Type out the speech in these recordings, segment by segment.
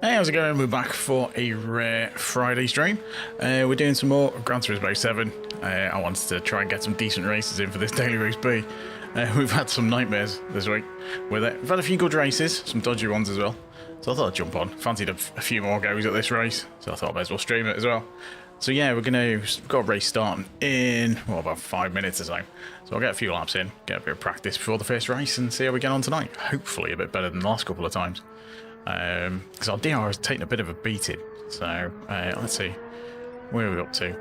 Hey, how's it going? We're back for a rare Friday stream. We're doing some more Gran Turismo 7. I wanted to try and get some decent races in for this daily race B. We've had some nightmares this week with it. We've had a few good races, some dodgy ones as well. So I thought I'd jump on. Fancied a few more goes at this race, so I thought I might as well stream it as well. So yeah, we've got a race starting in, well, about 5 minutes or so. So I'll get a few laps in, get a bit of practice before the first race and see how we get on tonight. Hopefully a bit better than the last couple of times. Because our DR has taken a bit of a beating. So let's see, where are we up to?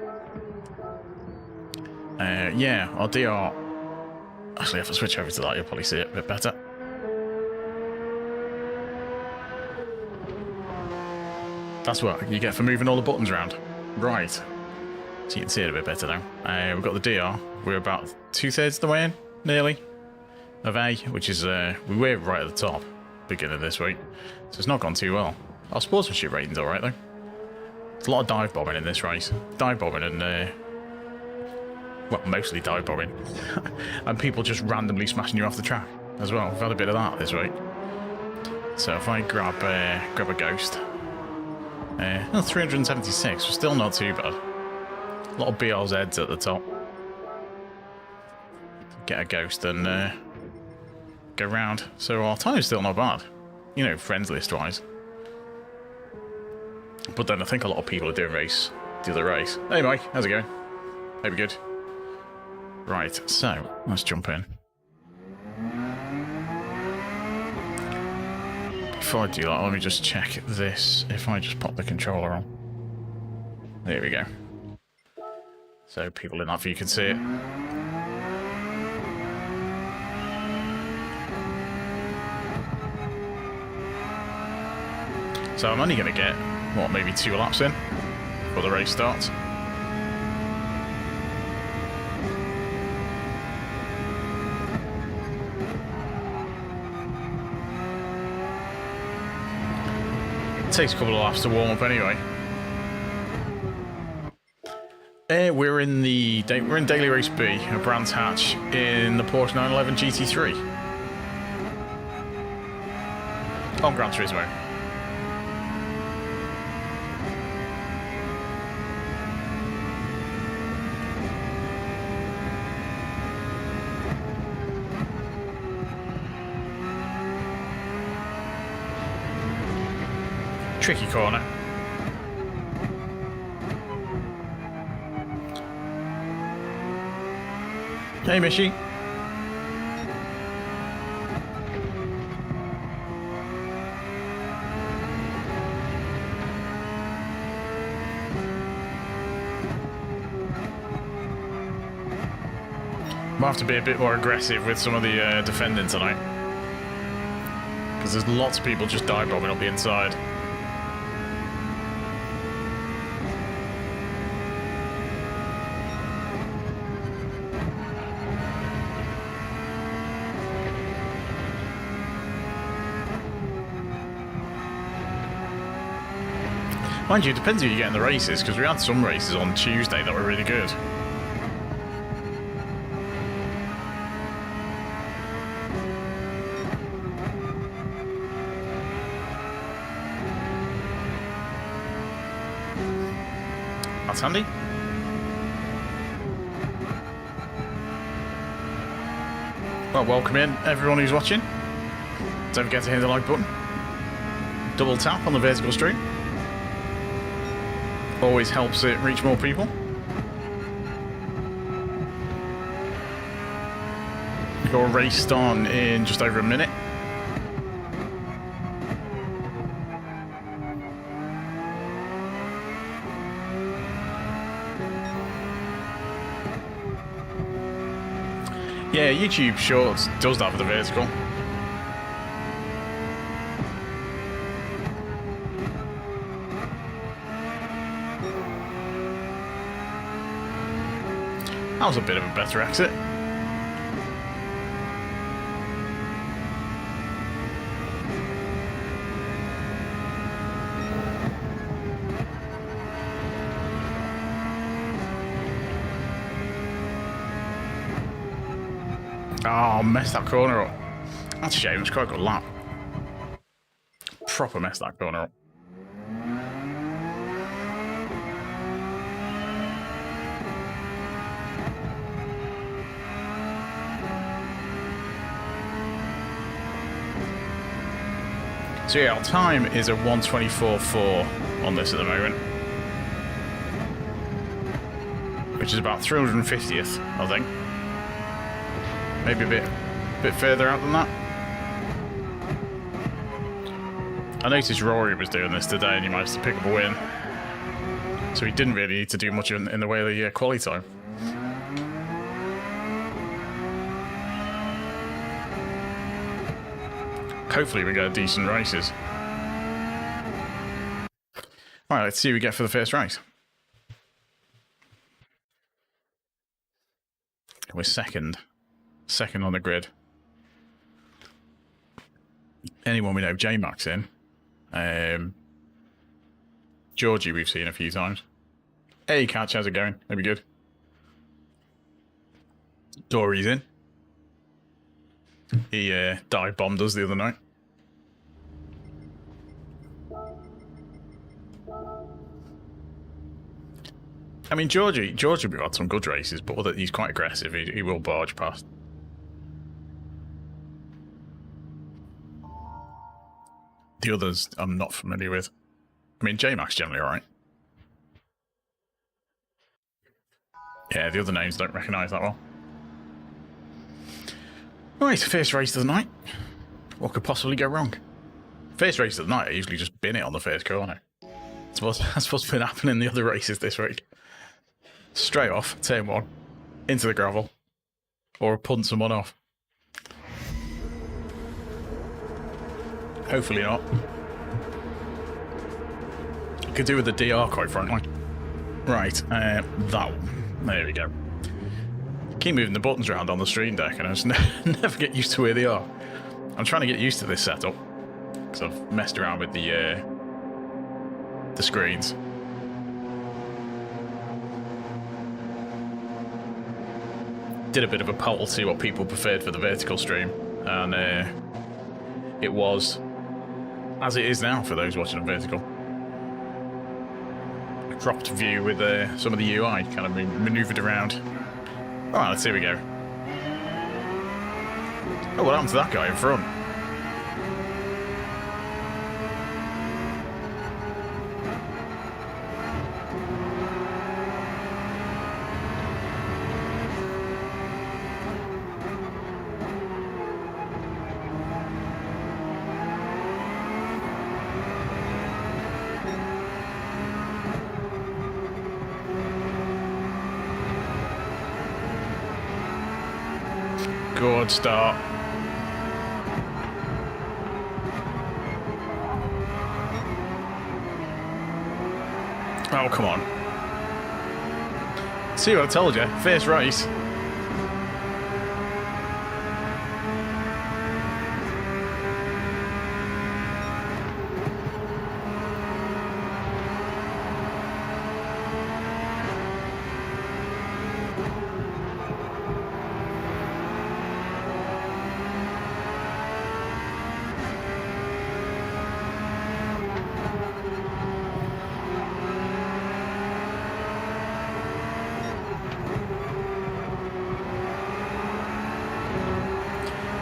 Yeah, our DR. Actually, if I switch over to that, you'll probably see it a bit better. That's what you get for moving all the buttons around. Right. So you can see it a bit better now. We've got the DR. We're about 2/3 of the way in, nearly, of A, which is, we were right at the top, beginning of this week. So it's not gone too well. Our sportsmanship rating's alright, though. There's a lot of dive bombing in this race. Dive bombing and, well, mostly dive bombing. And people just randomly smashing you off the track as well. We've had a bit of that this week. So if I grab a ghost. 376, we're still not too bad. A lot of BRZs at the top. Get a ghost and go round. So our time's still not bad. You know, friends list wise. But then I think a lot of people are doing the other race. Hey Mike, how's it going? Hope you're good. Right, so let's jump in. Before I do that, let me just check this. If I just pop the controller on. There we go. So people in that view can see it. So I'm only going to get, what, maybe 2 laps in before the race starts. It takes a couple of laps to warm up anyway. We're in Daily Race B, a Brands Hatch in the Porsche 911 GT3 on Gran Turismo. Tricky corner. Hey, Mishy. Might have to be a bit more aggressive with some of the defending tonight. Because there's lots of people just dive bombing up the inside. Mind you, it depends who you get in the races, because we had some races on Tuesday that were really good. That's handy. Well, welcome in, everyone who's watching. Don't forget to hit the like button. Double tap on the vertical stream. Always helps it reach more people. Got a race starting in just over a minute. Yeah, YouTube Shorts does that for the vertical. That was a bit of a better exit. Oh, messed that corner up. That's a shame, it's quite a good lap. Proper messed that corner up. So yeah, our time is a 1:24.4 on this at the moment, which is about 350th, I think. Maybe a bit further out than that. I noticed Rory was doing this today and he managed to pick up a win. So he didn't really need to do much in the way of the quali time. Hopefully we get decent races. Alright, let's see what we get for the first race. We're second. Second on the grid. Anyone we know, J-Max in. Georgie we've seen a few times. Hey Catch, how's it going? That'd be good. Dory's in. He dive bombed us the other night. I mean, Georgie we've had some good races, but he's quite aggressive. He will barge past. The others I'm not familiar with. I mean, J-Max generally alright. Yeah, the other names don't recognise that well. Right, first race of the night. What could possibly go wrong? First race of the night, I usually just bin it on the first corner. That's what's been happening in the other races this week. Straight off, turn one, into the gravel, or punt someone off. Hopefully not. Could do with the DR, quite frankly. Right, that one. There we go. Keep moving the buttons around on the stream deck and I just never get used to where they are. I'm trying to get used to this setup because I've messed around with the screens. Did a bit of a poll to see what people preferred for the vertical stream, and it was, as it is now for those watching on vertical, a cropped view with some of the UI kind of manoeuvred around. Alright, let's see we go. Oh, what happened to that guy in front? Good start. Oh, come on. See what I told you? First race.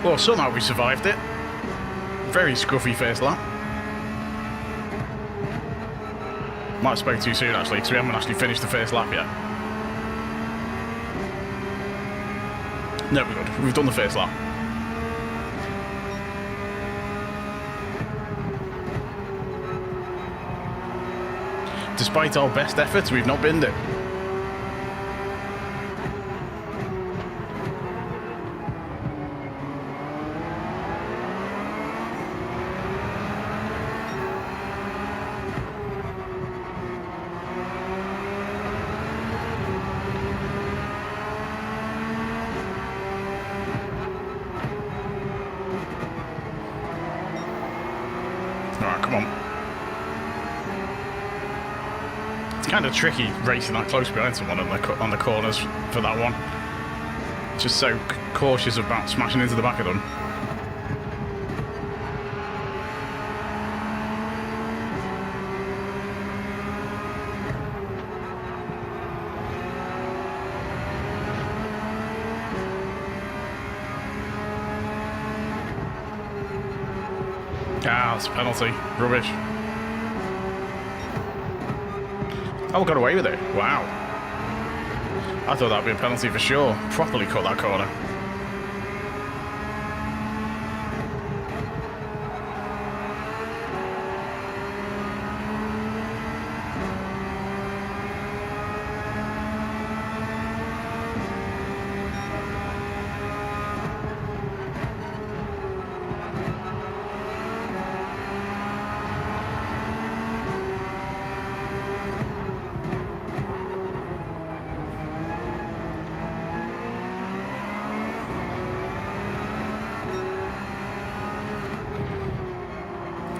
Well, somehow we survived it. Very scruffy first lap. Might have spoke too soon actually, because we haven't actually finished the first lap yet. No, we're good. We've done the first lap. Despite our best efforts, we've not binned it. Kind of tricky racing that close behind someone on the corners for that one. Just so cautious about smashing into the back of them. Ah, it's a penalty. Rubbish. Oh, got away with it. Wow. I thought that'd be a penalty for sure. Properly cut that corner.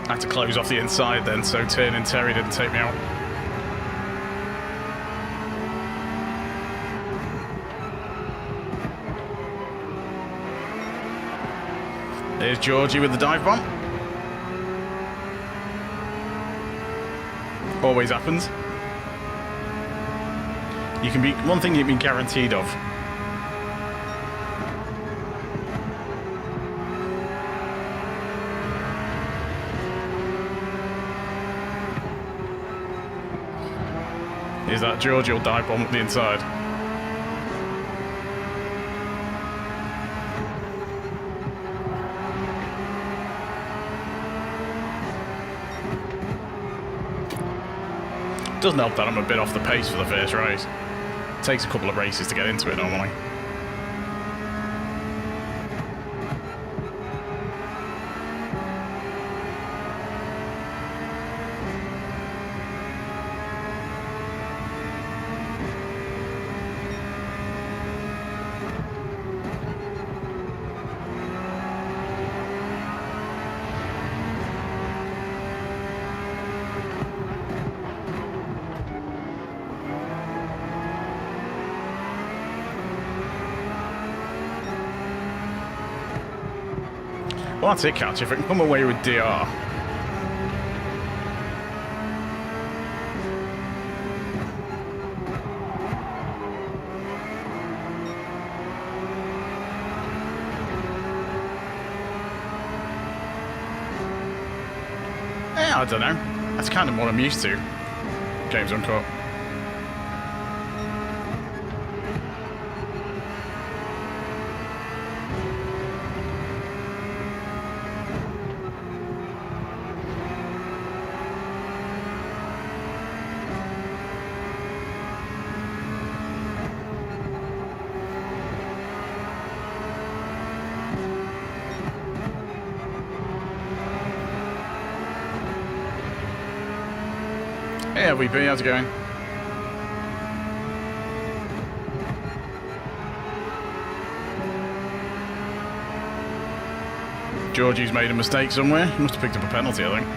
I had to close off the inside then, so turning Terry didn't take me out. There's Georgie with the dive bomb. Always happens. You can be one thing you can be guaranteed of. Is that Georgie will dive bomb at the inside. Doesn't help that I'm a bit off the pace for the first race. It takes a couple of races to get into it normally. Well, that's it, Catch. If I can come away with DR. Yeah, I don't know. That's kind of what I'm used to. Games Uncut. Hey, LVP, how's it going? Georgie's made a mistake somewhere. He must have picked up a penalty, I think.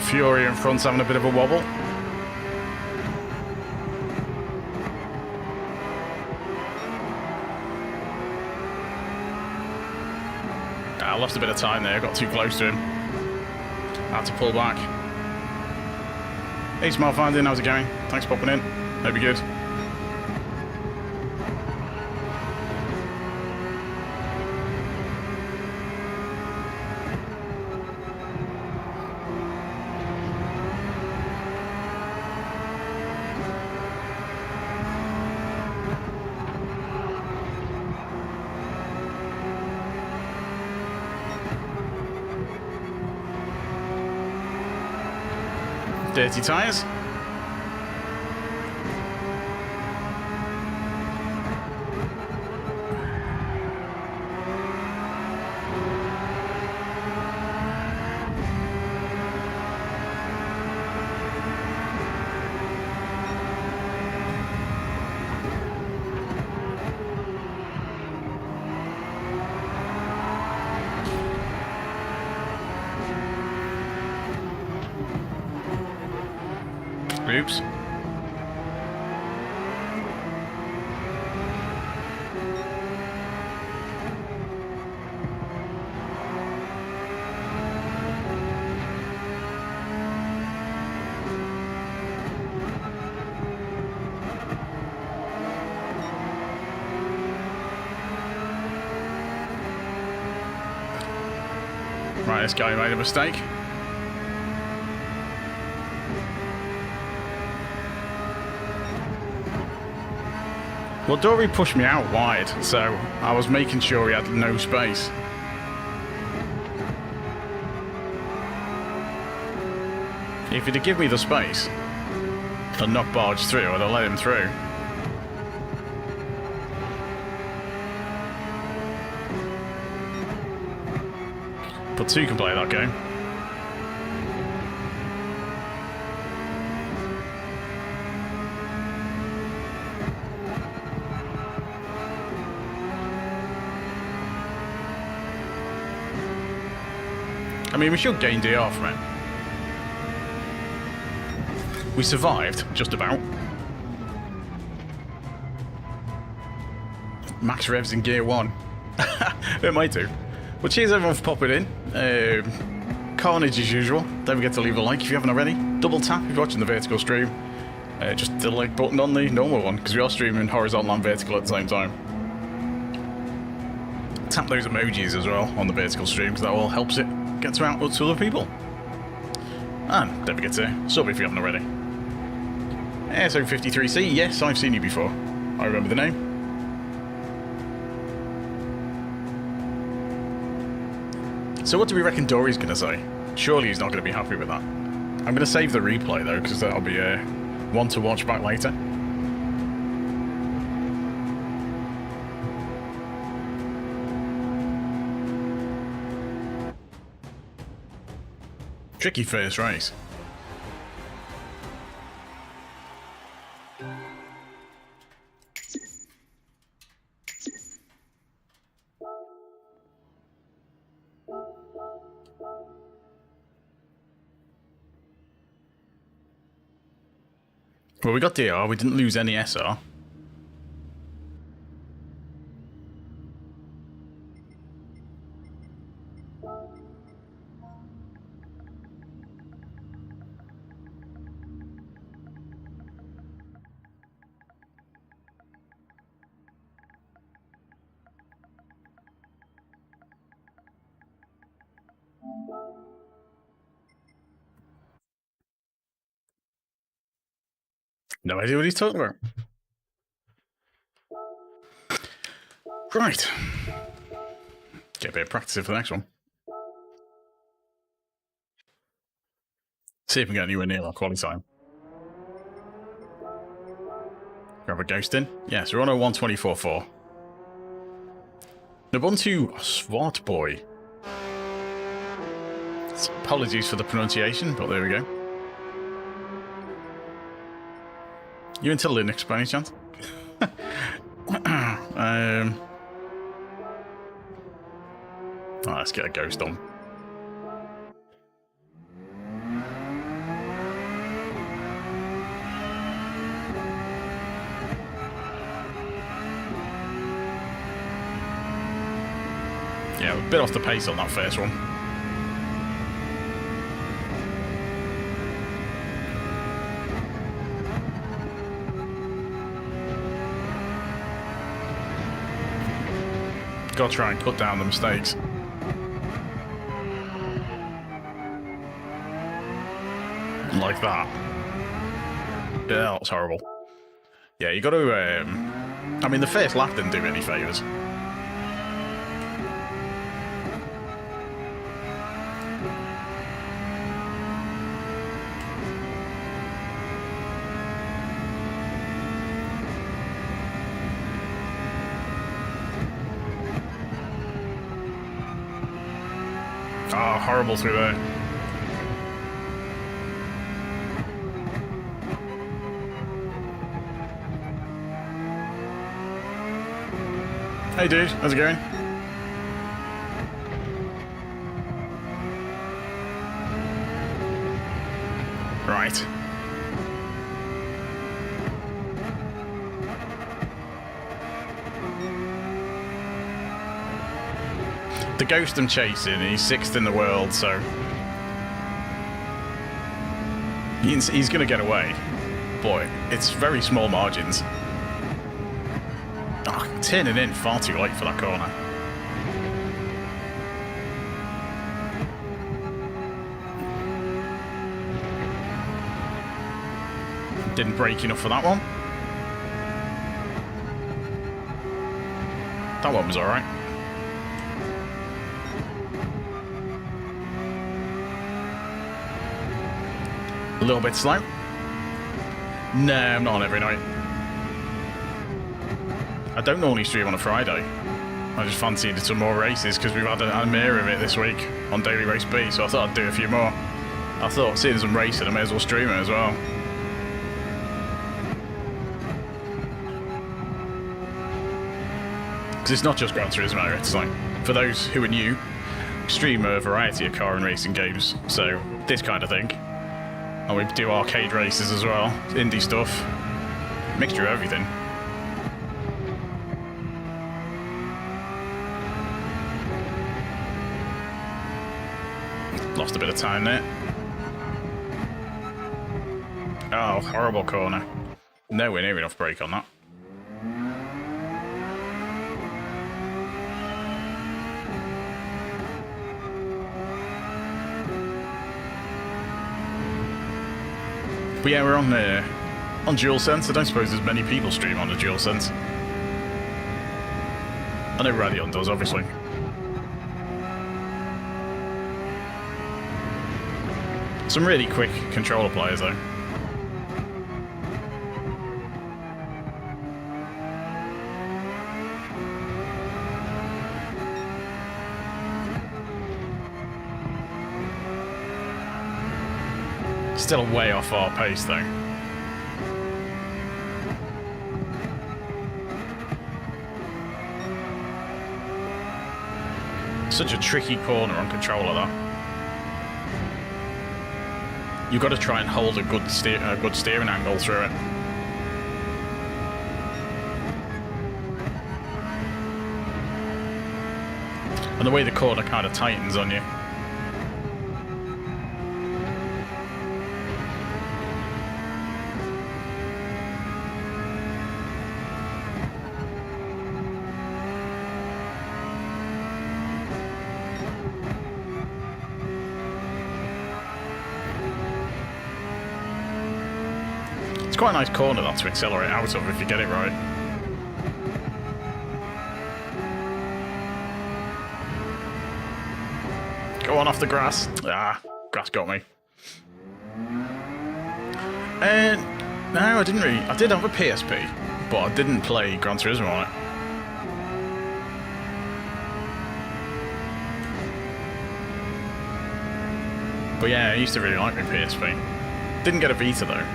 Fury in front's having a bit of a wobble. I lost a bit of time there, got too close to him. Had to pull back. Hey, Smart Finding, how's it going? Thanks for popping in. Hope you're good. Dirty tyres. Oops. Right, this guy made a mistake. Well, Dory pushed me out wide, so I was making sure he had no space. If he'd have given me the space to not barge through, I'd have let him through. But two can play that game. I mean, we should gain DR from it. We survived, just about. Max revs in gear 1. It might do. Well, cheers everyone for popping in. Carnage as usual. Don't forget to leave a like if you haven't already. Double tap if you're watching the vertical stream. Just the like button on the normal one, because we are streaming horizontal and vertical at the same time. Tap those emojis as well on the vertical stream, because that all helps it get to out to other people. And don't forget to sub if you haven't already. SO53C, yes, I've seen you before. I remember the name. So what do we reckon Dory's going to say? Surely he's not going to be happy with that. I'm going to save the replay though, because that'll be one to watch back later. Tricky first race. Well, we got DR, we didn't lose any SR. No idea what he's talking about. Right. Get a bit of practice in for the next one. See if we can get anywhere near our quality time. Grab a ghost in. Yes, we're on a 124.4. Ubuntu Swart Boy. Apologies for the pronunciation, but there we go. You into Linux by any chance? Oh, let's get a ghost on. Yeah, a bit off the pace on that first one. Gotta try and cut down the mistakes. Like that. Yeah, that was horrible. Yeah, you gotta, I mean, the first lap didn't do me any favours. Oh, horrible through there. Hey dude, how's it going? Right. The ghost I'm chasing, he's 6th in the world, so he's going to get away. But it's very small margins. Oh, turning in far too late for that corner. Didn't brake enough for that one. That one was alright. A little bit slow. No, I'm not on every night. I don't normally stream on a Friday. I just fancied some more races because we've had a mirror of it this week on Daily Race B, so I thought I'd do a few more. I thought, seeing some racing, I may as well stream it as well. Because it's not just Gran Turismo, it's like, for those who are new, stream a variety of car and racing games, so this kind of thing. And we do arcade races as well, indie stuff, mixture of everything. Lost a bit of time there. Oh, horrible corner. Nowhere near enough brake on that. But yeah, we're on DualSense. I don't suppose there's many people stream on the DualSense. I know Radion does, obviously. Some really quick controller players, though. Still way off our pace, though. Such a tricky corner on controller, though. You've got to try and hold a good steering angle through it. And the way the corner kind of tightens on you. Quite a nice corner that to accelerate out of if you get it right. Go on off the grass. Ah, grass got me. And no, I didn't really. I did have a PSP, but I didn't play Gran Turismo on it. But yeah, I used to really like my PSP. Didn't get a Vita though.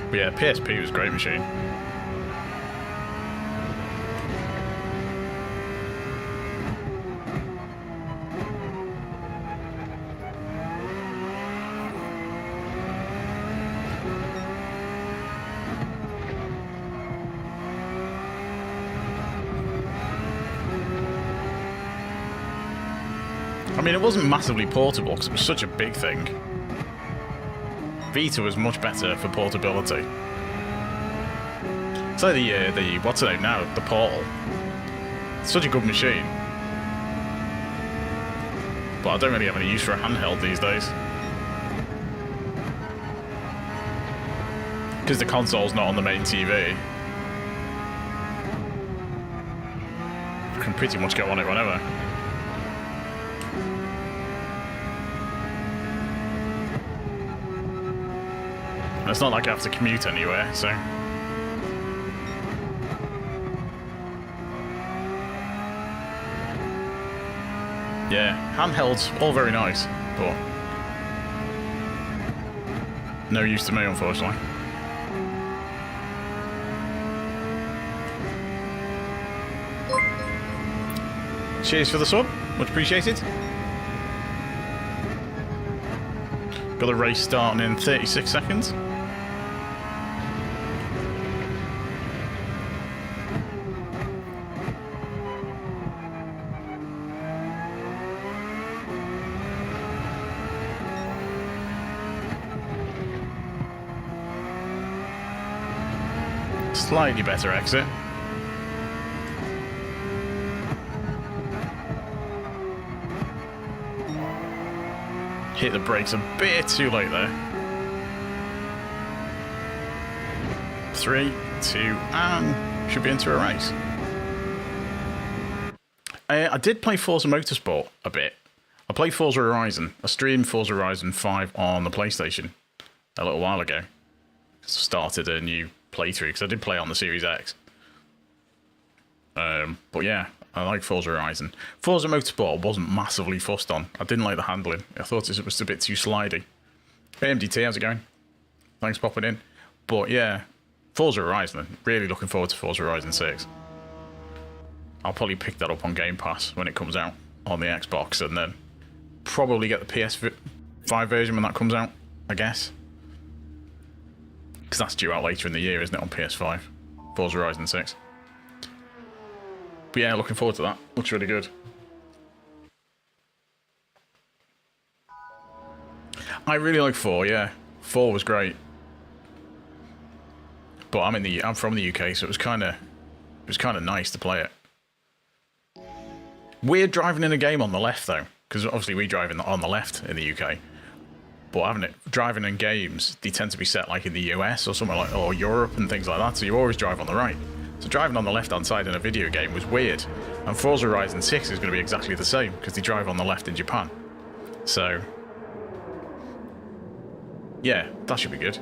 But yeah, PSP was a great machine. I mean, it wasn't massively portable because it was such a big thing. Vita was much better for portability. So the what's it name now? The Portal. It's such a good machine. But I don't really have any use for a handheld these days. Because the console's not on the main TV. You can pretty much go on it whenever. And it's not like I have to commute anywhere, so... Yeah, handhelds, all very nice, but... no use to me, unfortunately. Cheers for the sub, much appreciated. Got the race starting in 36 seconds. Slightly better exit. Hit the brakes a bit too late there. 3, 2, and should be into a race. I did play Forza Motorsport a bit. I played Forza Horizon. I streamed Forza Horizon 5 on the PlayStation a little while ago. Started a new playthrough because I did play on the Series X. But yeah, I like Forza Horizon. Forza Motorsport I wasn't massively fussed on. I didn't like the handling. I thought it was a bit too slidey. Hey MDT, how's it going? Thanks for popping in. But yeah, Forza Horizon. Really looking forward to Forza Horizon 6. I'll probably pick that up on Game Pass when it comes out on the Xbox, and then probably get the PS5 version when that comes out, I guess. Because that's due out later in the year, isn't it, on PS5? Forza Horizon 6. But yeah, looking forward to that. Looks really good. I really like 4, yeah. 4 was great. But I'm from the UK, so it was kind of nice to play it. Weird driving in a game on the left though, because obviously we drive on the left in the UK. But driving in games, they tend to be set like in the US or somewhere like, or Europe and things like that. So you always drive on the right. So driving on the left-hand side in a video game was weird. And Forza Horizon 6 is going to be exactly the same because they drive on the left in Japan. So yeah, that should be good.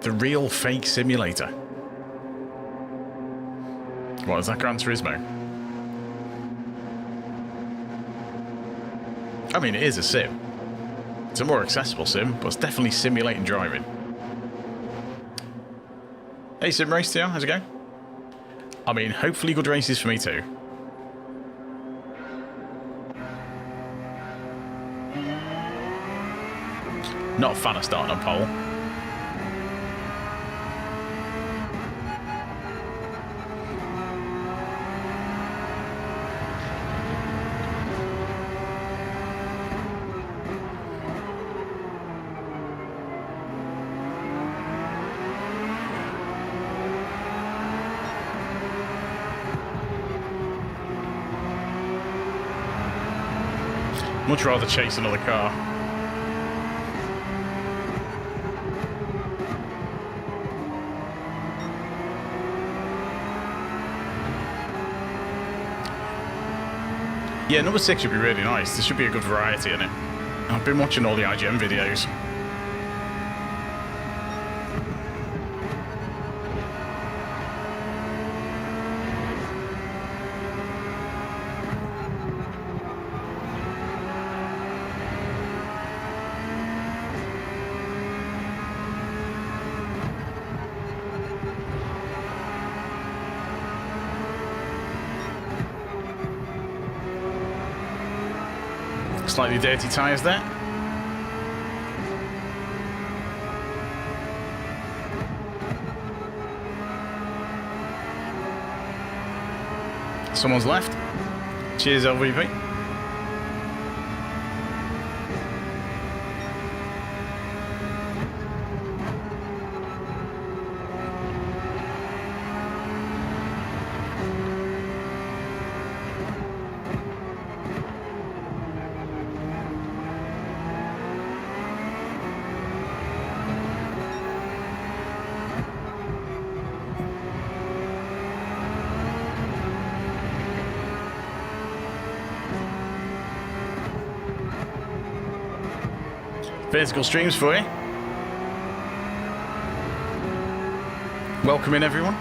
The real fake simulator. What is that, Gran Turismo? I mean, it is a sim. It's a more accessible sim, but it's definitely simulating driving. Hey, Sim Race Tio, how's it going? I mean, hopefully good races for me too. Not a fan of starting on pole. Much rather chase another car. Yeah, number 6 should be really nice. There should be a good variety in it. I've been watching all the IGN videos. Slightly dirty tyres there. Someone's left. Cheers, LVP. Vertical streams for you. Welcome in, everyone.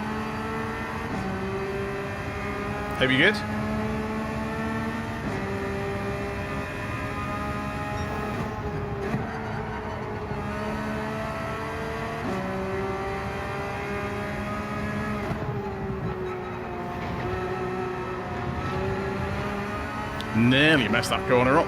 Hope you're good. Nearly messed that corner up.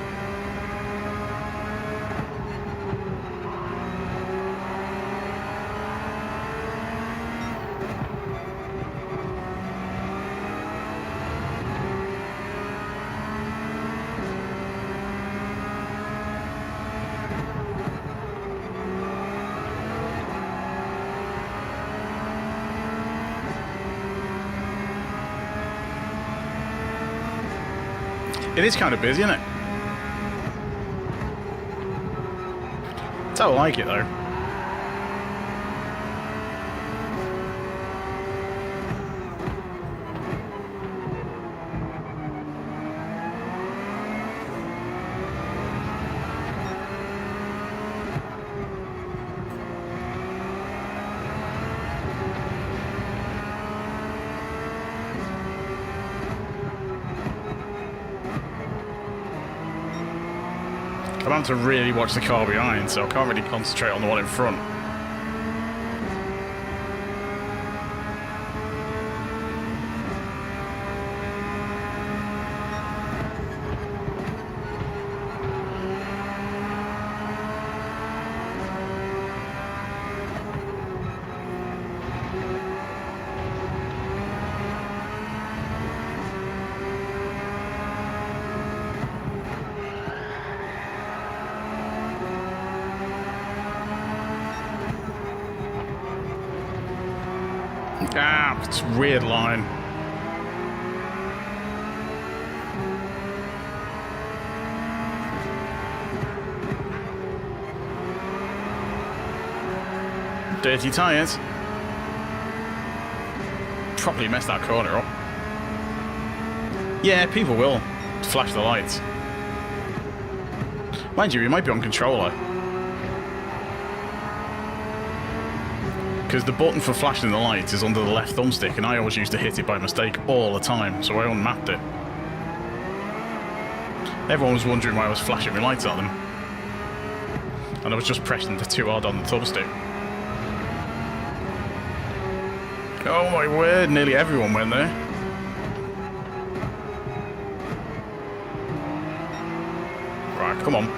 It is kind of busy, isn't it? That's how I like it, though. I'm having to really watch the car behind, so I can't really concentrate on the one in front. Ah, it's a weird line. Dirty tyres. Probably messed that corner up. Yeah, people will flash the lights. Mind you, we might be on controller. Because the button for flashing the lights is under the left thumbstick, and I always used to hit it by mistake all the time, so I unmapped it. Everyone was wondering why I was flashing my lights at them. And I was just pressing the too hard on the thumbstick. Oh my word, nearly everyone went there. Right, come on.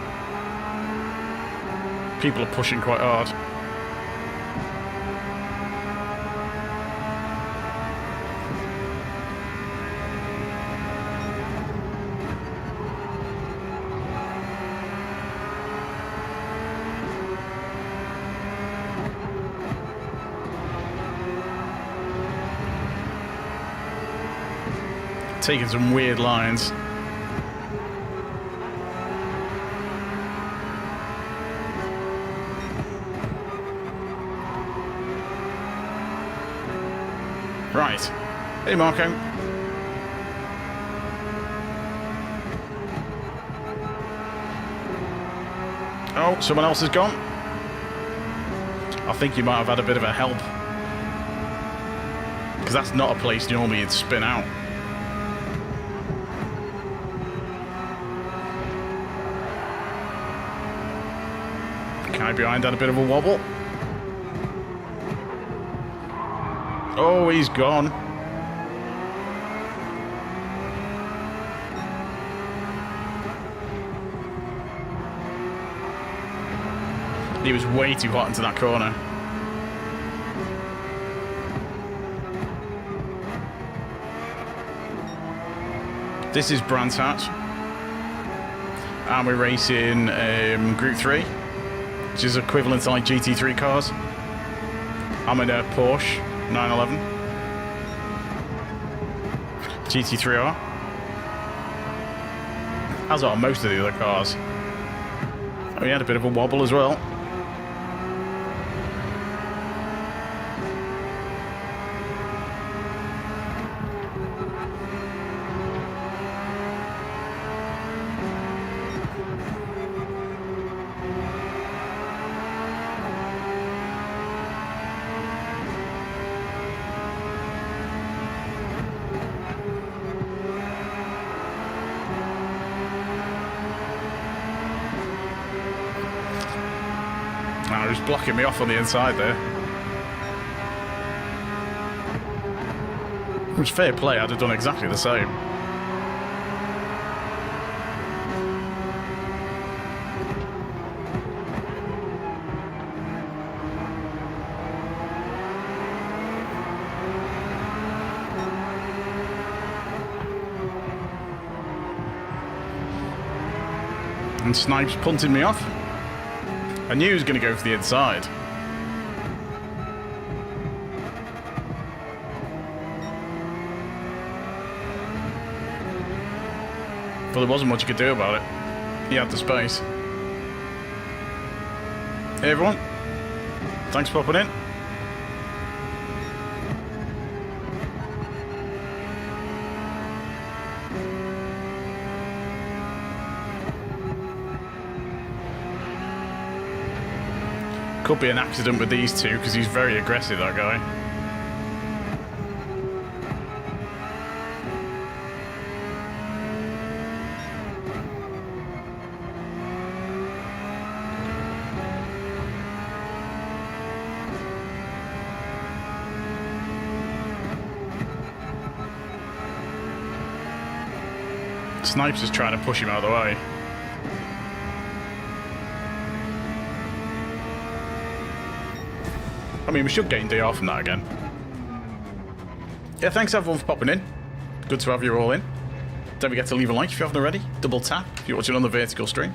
People are pushing quite hard. Taking some weird lines. Right. Hey, Marco. Oh, someone else has gone. I think you might have had a bit of a help. Because that's not a place normally you'd spin out. Guy behind had a bit of a wobble. Oh, he's gone. He was way too hot into that corner. This is Brands Hatch. And we're racing Group 3. Which is equivalent to like GT3 cars. I'm in a Porsche 911 GT3R. As are most of the other cars. Oh, he had a bit of a wobble as well. Oh, he's blocking me off on the inside there. Which, fair play, I'd have done exactly the same. And Snipes punting me off. I knew he was going to go for the inside. But there wasn't much you could do about it. He had the space. Hey everyone. Thanks for popping in. Could be an accident with these two because he's very aggressive, that guy. Snipes is trying to push him out of the way. I mean, we should gain DR from that again. Yeah, thanks everyone for popping in. Good to have you all in. Don't forget to leave a like if you haven't already. Double tap if you're watching on the vertical stream.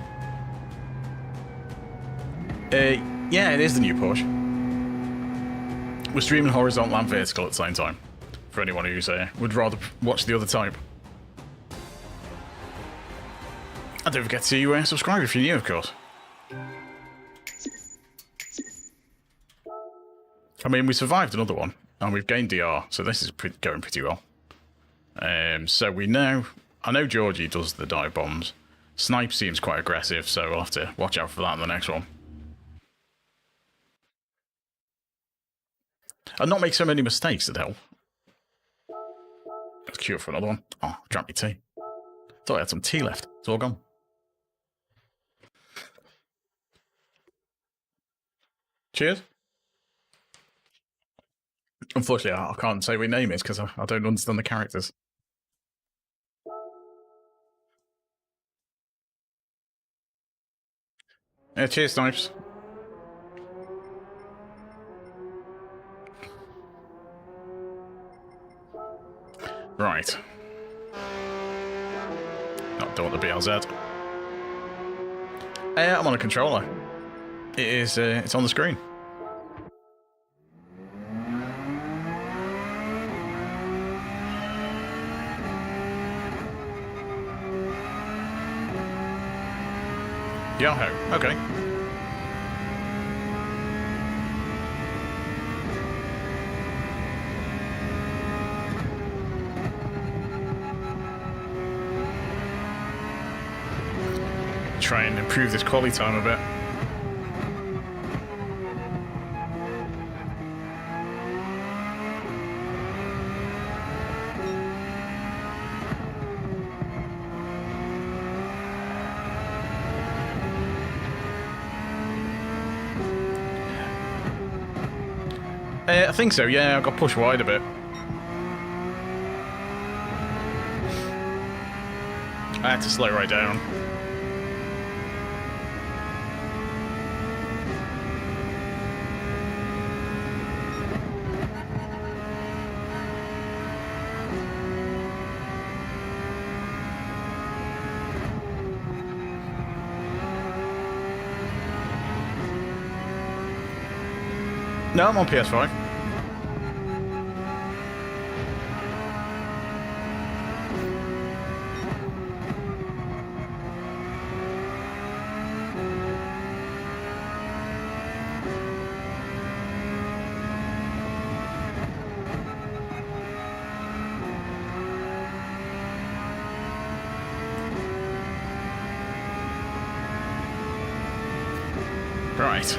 Yeah, it is the new Porsche. We're streaming horizontal and vertical at the same time. For anyone who's would rather watch the other type. And don't forget to subscribe if you're new, of course. I mean, we survived another one, and we've gained DR, so this is going pretty well. So we know... I know Georgie does the dive bombs. Snipe seems quite aggressive, so we'll have to watch out for that in the next one. And not make so many mistakes, that'd help. Let's queue up for another one. Oh, drank me tea. Thought I had some tea left. It's all gone. Cheers. Unfortunately, I can't say what name is because I don't understand the characters. Yeah, cheers, Snipes. Right. Not don't want the BLZ. I'm on a controller. It is. It's on the screen. Yahoo. Okay. Try and improve this quality time a bit. I think so, yeah, I got pushed wide a bit. I had to slow right down. No, I'm on PS5. Right.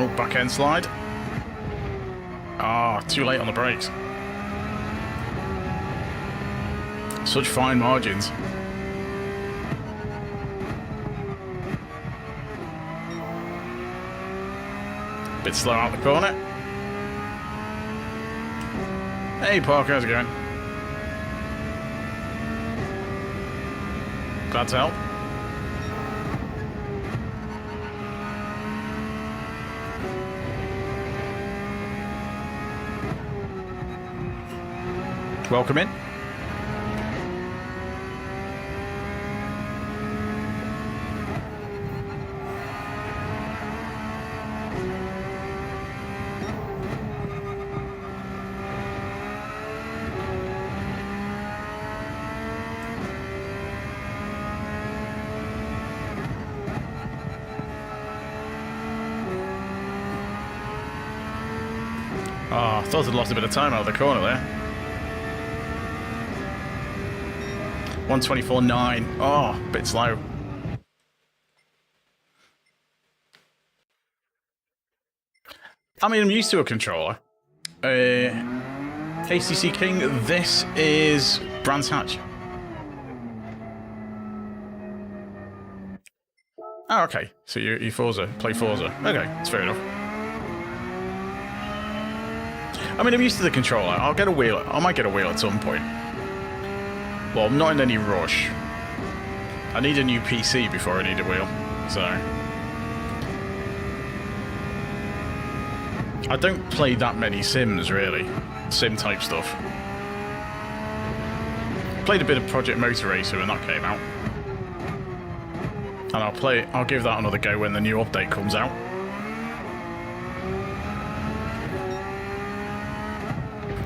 Oh, back end slide. Ah, too late on the brakes. Such fine margins. Bit slow out the corner. Hey, Parker, how's it going? Glad to help. Welcome in. I thought I'd lost a bit of time out of the corner there. 124.9. Oh, a bit slow. I mean, I'm used to a controller. ACC King, this is Brands Hatch. Oh, okay. So you Forza, play Forza. Okay, that's fair enough. I mean, I'm used to the controller. I'll get a wheel. I might get a wheel at some point. Well, I'm not in any rush. I need a new PC before I need a wheel, so... I don't play that many Sims, really. Sim-type stuff. Played a bit of Project Motor Racer when that came out. And I'll give that another go when the new update comes out.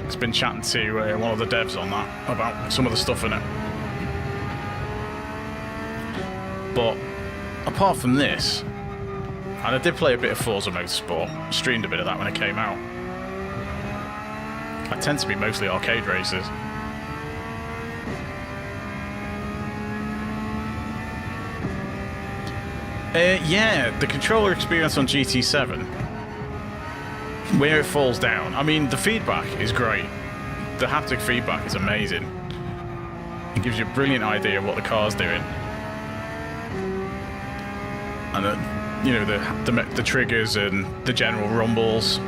It's been chatting to one of the devs on that about some of the stuff in it. But apart from this, and I did play a bit of Forza Motorsport, streamed a bit of that when it came out. I tend to be mostly arcade races. Yeah, the controller experience on GT7, where it falls down. I mean, the feedback is great. The haptic feedback is amazing. It gives you a brilliant idea of what the car's doing. And you know, the triggers and the general rumbles.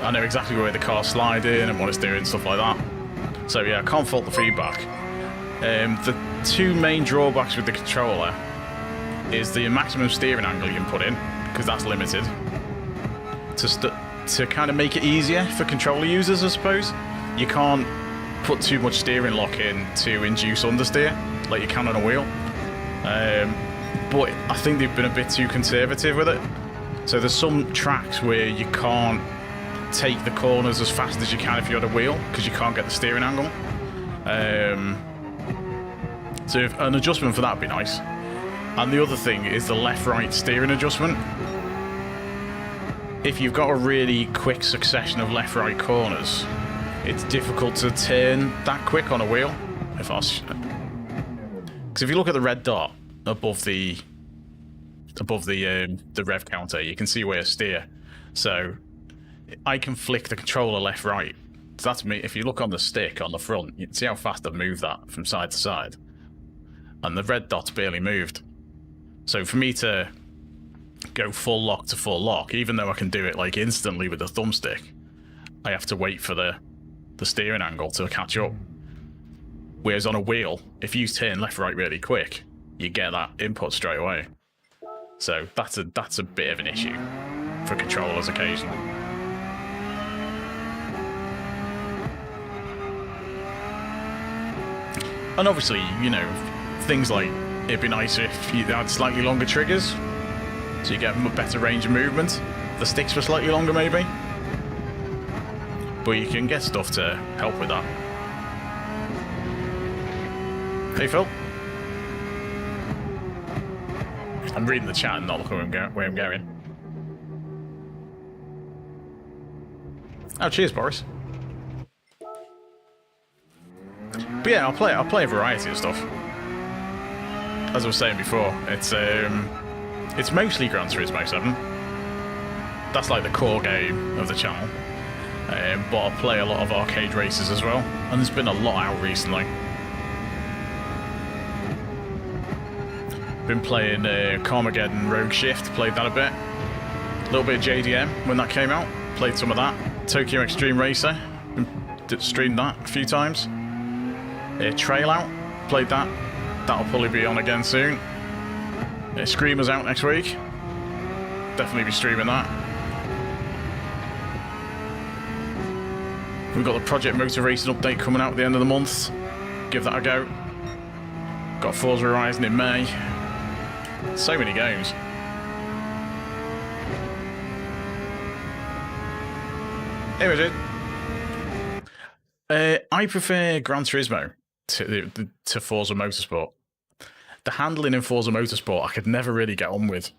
I know exactly where the car's sliding and what it's doing, stuff like that. So yeah, I can't fault the feedback. The two main drawbacks with the controller is the maximum steering angle you can put in, because that's limited. To kind of make it easier for controller users, I suppose, you can't put too much steering lock in to induce understeer like you can on a wheel. But I think they've been a bit too conservative with it. So there's some tracks where you can't take the corners as fast as you can if you're on a wheel, because you can't get the steering angle. So if an adjustment for that would be nice. And the other thing is the left-right steering adjustment. If you've got a really quick succession of left-right corners, it's difficult to turn that quick on a wheel. Because if you look at the red dot above the rev counter, you can see where to steer. So I can flick the controller left-right. So that's me. If you look on the stick on the front, you can see how fast I've moved that from side to side. And the red dot's barely moved. So for me to go full lock to full lock, even though I can do it like instantly with the thumbstick, I have to wait for the steering angle to catch up. Whereas on a wheel, if you turn left-right really quick, you get that input straight away. So that's a bit of an issue for controllers occasionally. And obviously, you know, things like it'd be nice if you had slightly longer triggers, so you get a better range of movement. The sticks were slightly longer, maybe. But you can get stuff to help with that. Hey, Phil. I'm reading the chat and not looking where I'm going. Oh, cheers, Boris. But yeah, I'll play a variety of stuff. As I was saying before, it's mostly Gran Turismo 7. That's like the core game of the channel. But I'll play a lot of arcade races as well, and there's been a lot out recently. Been playing Carmageddon Rogue Shift, played that a bit. A little bit of JDM when that came out, played some of that. Tokyo Extreme Racer, streamed that a few times. Trail Out, played that. That'll probably be on again soon. Screamer's out next week. Definitely be streaming that. We've got the Project Motor Racing update coming out at the end of the month. Give that a go. Got Forza Horizon in May. So many games. Anyway, dude. I prefer Gran Turismo to Forza Motorsport. The handling in Forza Motorsport I could never really get on with.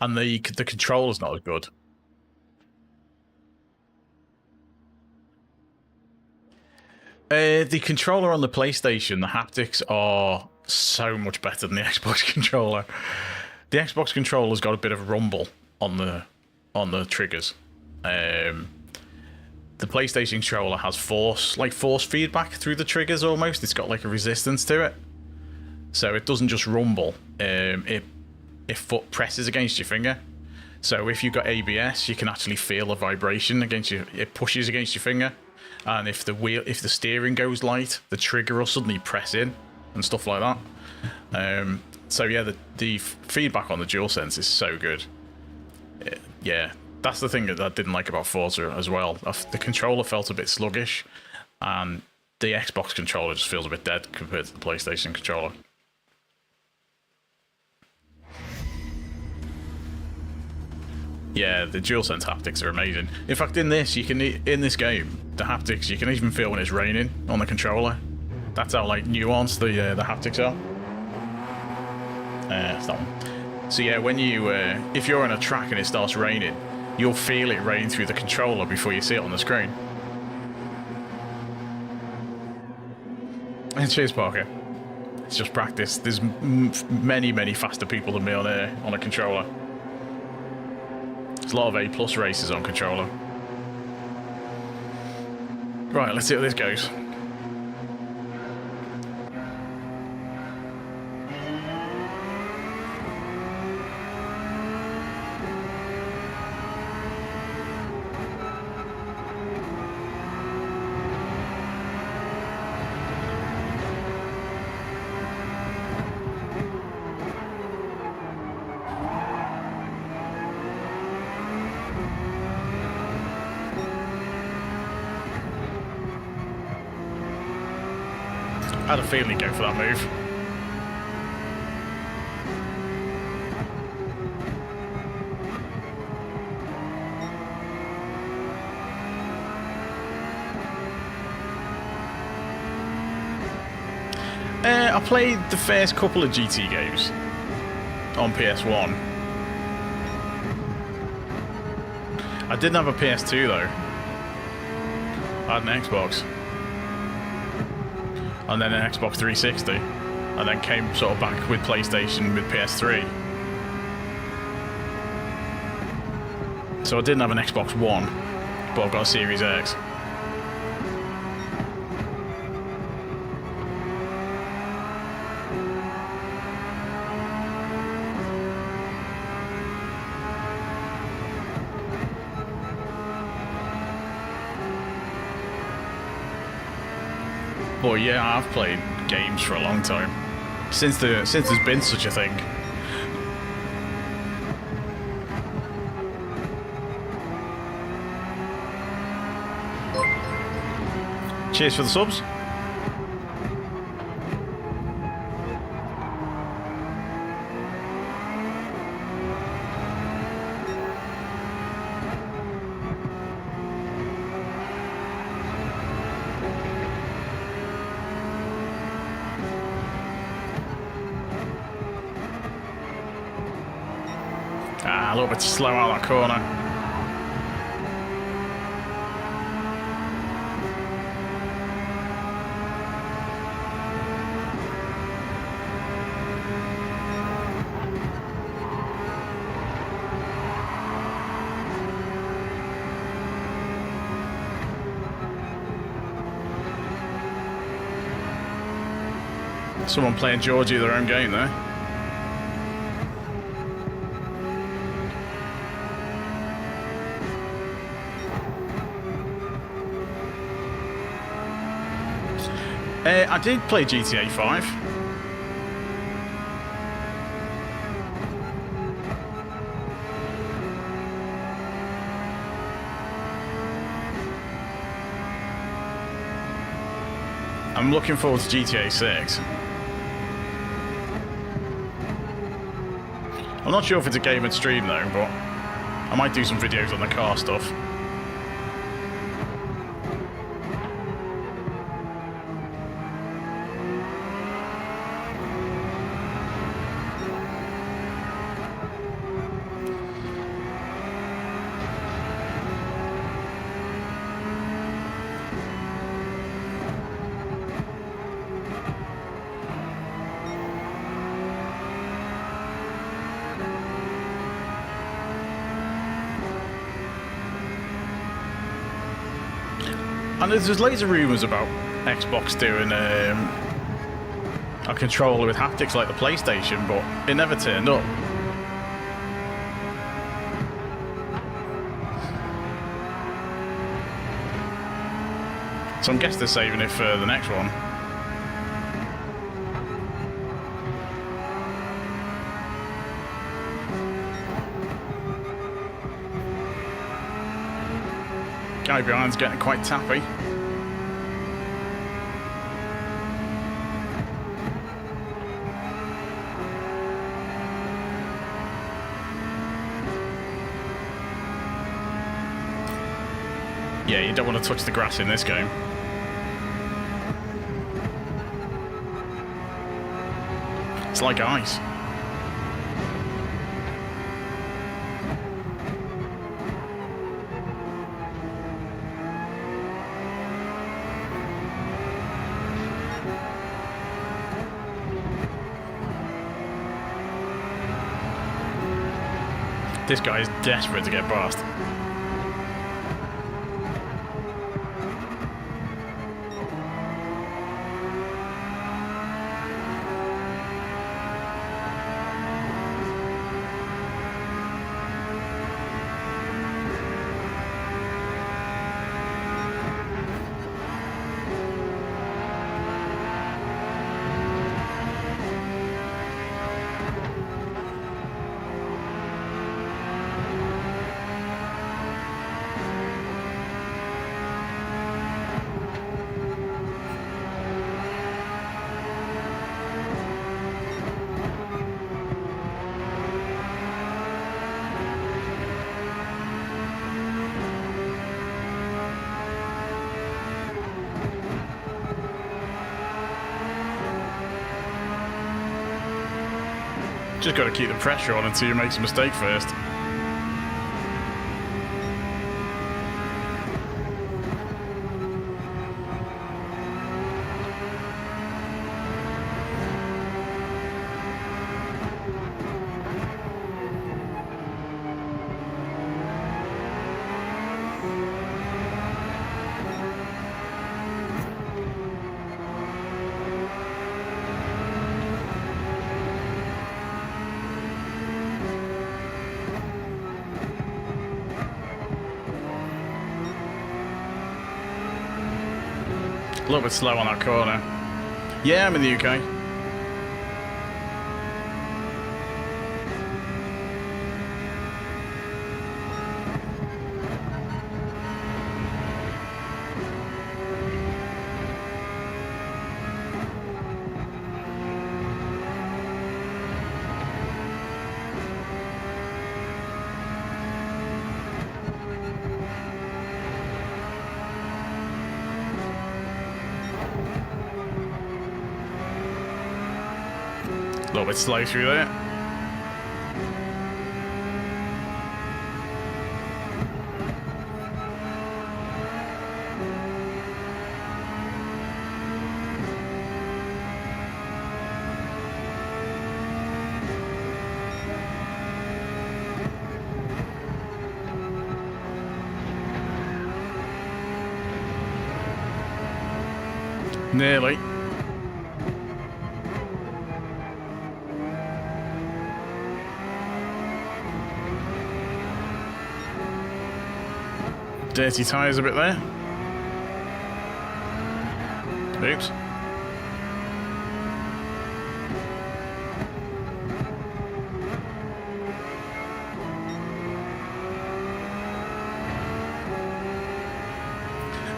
And the controller's not as good. The controller on the PlayStation, the haptics are so much better than the Xbox controller. The Xbox controller's got a bit of rumble on the triggers. The PlayStation controller has force feedback through the triggers almost. It's got like a resistance to it. So it doesn't just rumble. It foot presses against your finger. So if you've got ABS, you can actually feel a vibration against you. It pushes against your finger. And if the steering goes light, the trigger will suddenly press in and stuff like that. So yeah, the feedback on the DualSense is so good. Yeah, that's the thing that I didn't like about Forza as well. The controller felt a bit sluggish, and the Xbox controller just feels a bit dead compared to the PlayStation controller. Yeah, the DualSense haptics are amazing. In fact, in this game, the haptics, you can even feel when it's raining on the controller. That's how like nuanced the haptics are. It's that one. So yeah, when you if you're on a track and it starts raining, you'll feel it rain through the controller before you see it on the screen. And cheers, Parker. It's just practice. There's many faster people than me on a controller. There's a lot of A+ races on controller. Right, let's see how this goes. I had a feeling he'd go for that move. I played the first couple of GT games on PS1. I didn't have a PS2 though. I had an Xbox. And then an Xbox 360, and then came sort of back with PlayStation with PS3. So I didn't have an Xbox One, but I've got a Series X. But yeah, I've played games for a long time. Since there's been such a thing. Cheers for the subs. A little bit slow out that corner. Someone playing Georgie their own game there. I did play GTA 5. I'm looking forward to GTA 6. I'm not sure if it's a game and stream though, but I might do some videos on the car stuff. And there's loads of rumours about Xbox doing a controller with haptics like the PlayStation, but it never turned up. So I'm guessing they're saving it for the next one. Guy behind's getting quite tappy. Yeah, you don't want to touch the grass in this game. It's like ice. This guy is desperate to get past. Just got to keep the pressure on until you make a mistake first. A little bit slow on that corner. Yeah, I'm in the UK. A little bit slow through there. Nearly. Dirty tyres a bit there. Oops.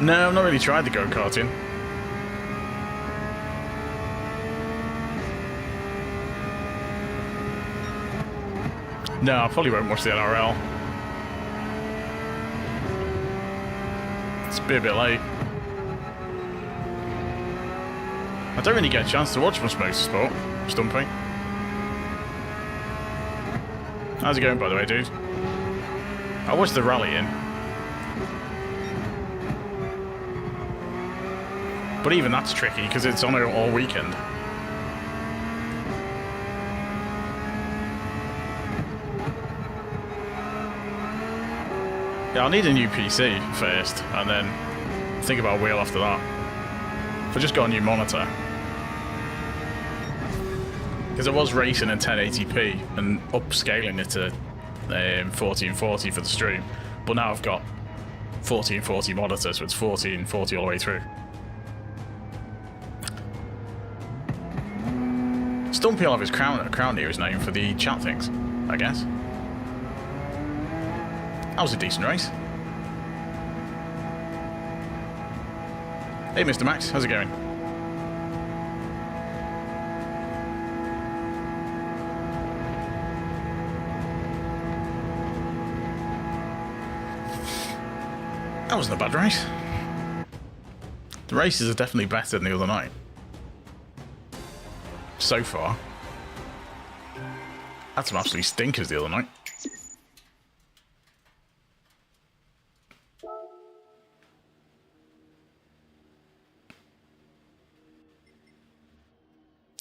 No, I've not really tried the go-karting. No, I probably won't watch the NRL. It's a bit late. I don't really get a chance to watch much motorsport, stumping. How's it going, by the way, dude? I watched the rally in. But even that's tricky, because it's on all weekend. Yeah, I'll need a new PC first, and then think about a wheel after that. If I just got a new monitor. Because I was racing in 1080p and upscaling it to 1440 for the stream. But now I've got 1440 monitor, so it's 1440 all the way through. Stumpy will have his crown here is named for the chat things, I guess. That was a decent race. Hey, Mr. Max, how's it going? That wasn't a bad race. The races are definitely better than the other night. So far. Had some absolute stinkers the other night.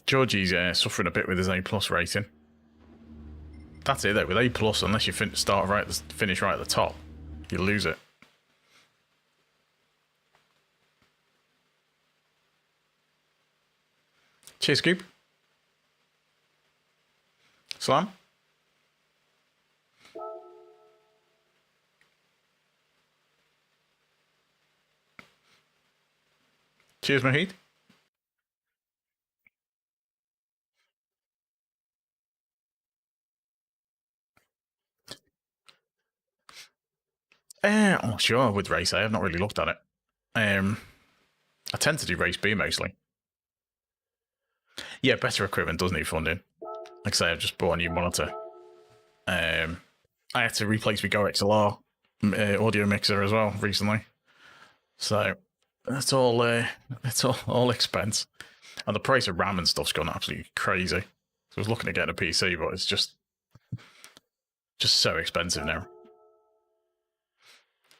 Georgie's suffering a bit with his A+ rating. That's it though, with A+, unless you finish right at the top, you lose it. Cheers, Scoop. Salam. Cheers, Mahid. Oh, sure, with race A, I've not really looked at it. I tend to do race B mostly. Yeah, better equipment does need funding. Like I say, I've just bought a new monitor. I had to replace my Go XLR audio mixer as well recently. So that's all all expense. And the price of RAM and stuff's gone absolutely crazy. So I was looking at getting a PC, but it's just so expensive now.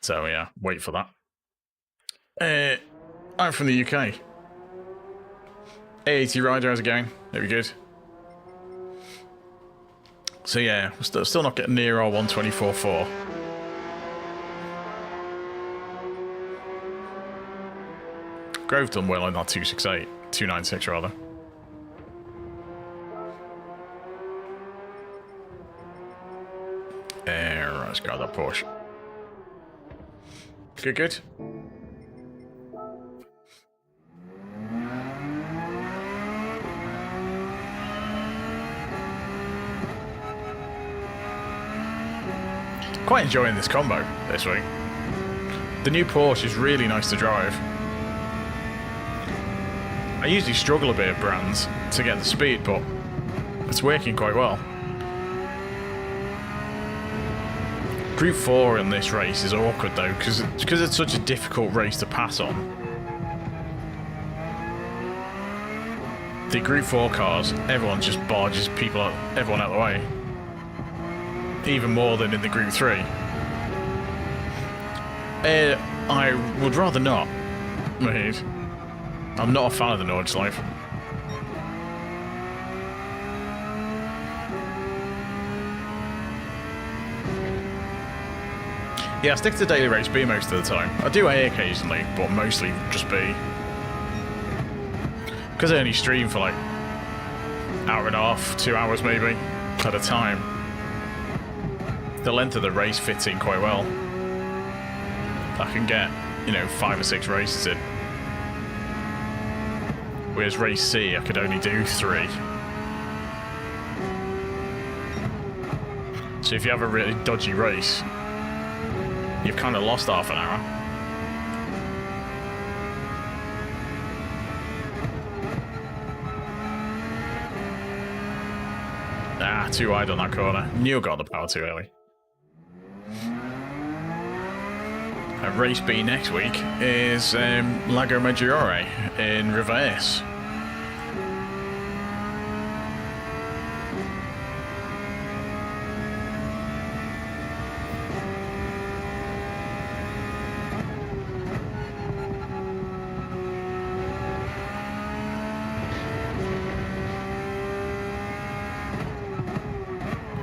So yeah, wait for that. I'm from the UK. AAT Rider, how's it going? Very good. So yeah, we're still not getting near our 124.4. Grove done well on that 268, 296 rather. Right, let's grab that Porsche. Good, good. Quite enjoying this combo this week. The new Porsche is really nice to drive. I usually struggle a bit at brands to get the speed, but it's working quite well. Group 4 in this race is awkward though, because it's such a difficult race to pass on. The Group 4 cars, everyone just barges everyone out of the way. Even more than in the Group 3. I would rather not, Mahid. I'm not a fan of the Nordschleife. Yeah, I stick to daily race B most of the time. I do A occasionally, but mostly just B. Because I only stream for like hour and a half, 2 hours maybe, at a time. The length of the race fits in quite well. I can get, 5 or 6 races in. Whereas race C, I could only do 3. So if you have a really dodgy race, you've kind of lost half an hour. Ah, too wide on that corner. Knew I got the power too early. And race B next week is Lago Maggiore in reverse.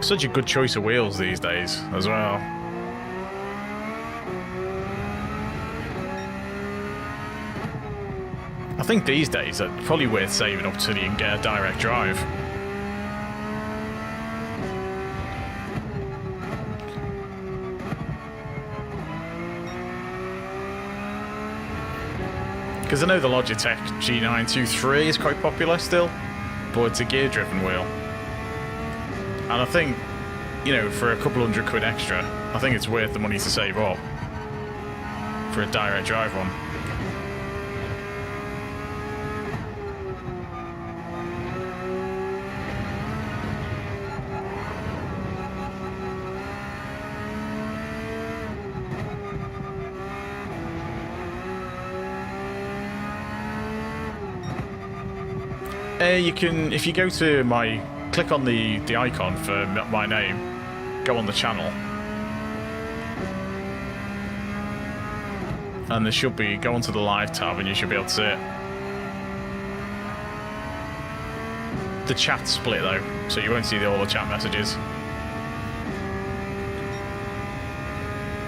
Such a good choice of wheels these days as well. I think these days it's probably worth saving up till you can get a direct drive. Because I know the Logitech G923 is quite popular still, but it's a gear-driven wheel. And I think, you know, for a couple £100 extra, I think it's worth the money to save up for a direct drive one. You can, if you go to click on the icon for my name, go on the channel, and there should be, go onto the live tab and you should be able to see it. The chat's split though, so you won't see all the chat messages.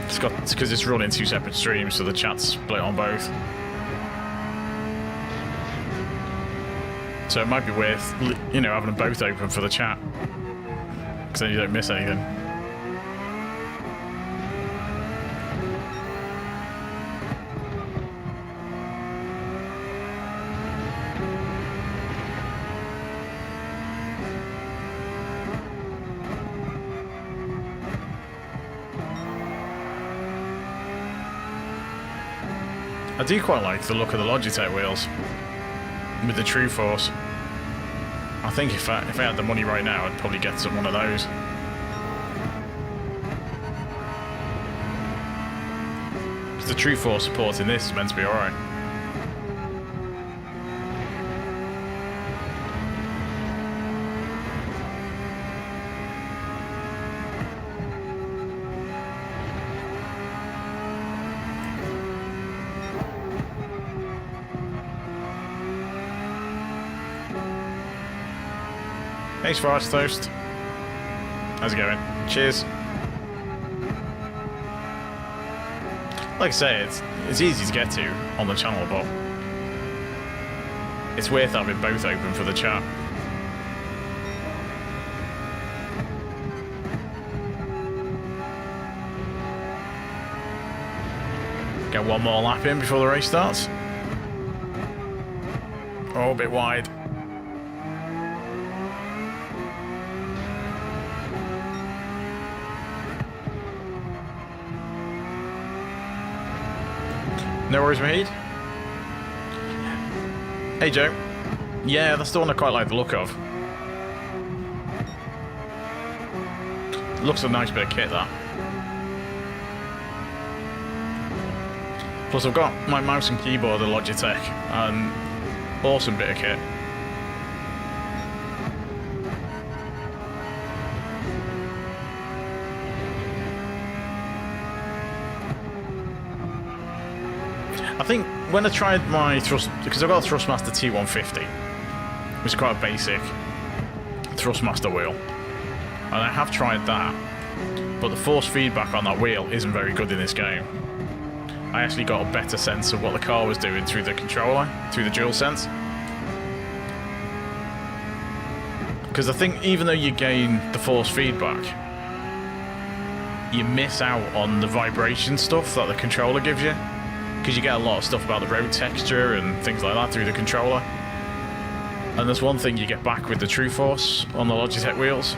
It's because it's running 2 separate streams, so the chat's split on both. So it might be worth, you know, having them both open for the chat, because then you don't miss anything. I do quite like the look of the Logitech wheels with the True Force. I think if I had the money right now, I'd probably get one of those. Because the True Force support in this is meant to be alright. Thanks for Arch Toast. How's it going? Cheers. Like I say, it's easy to get to on the channel, but it's worth having both open for the chat. Get one more lap in before the race starts. Oh, a bit wide. No worries, Mahid. Hey, Joe. Yeah, that's the one I quite like the look of. Looks a nice bit of kit, that. Plus, I've got my mouse and keyboard at Logitech, and awesome bit of kit. I think when I tried my thrust, because I've got a Thrustmaster T150, which is quite a basic Thrustmaster wheel, and I have tried that, but the force feedback on that wheel isn't very good in this game. I actually got a better sense of what the car was doing through the controller, through the DualSense. Because I think even though you gain the force feedback, you miss out on the vibration stuff that the controller gives you. Because you get a lot of stuff about the road texture and things like that through the controller. And there's one thing you get back with the True Force on the Logitech wheels.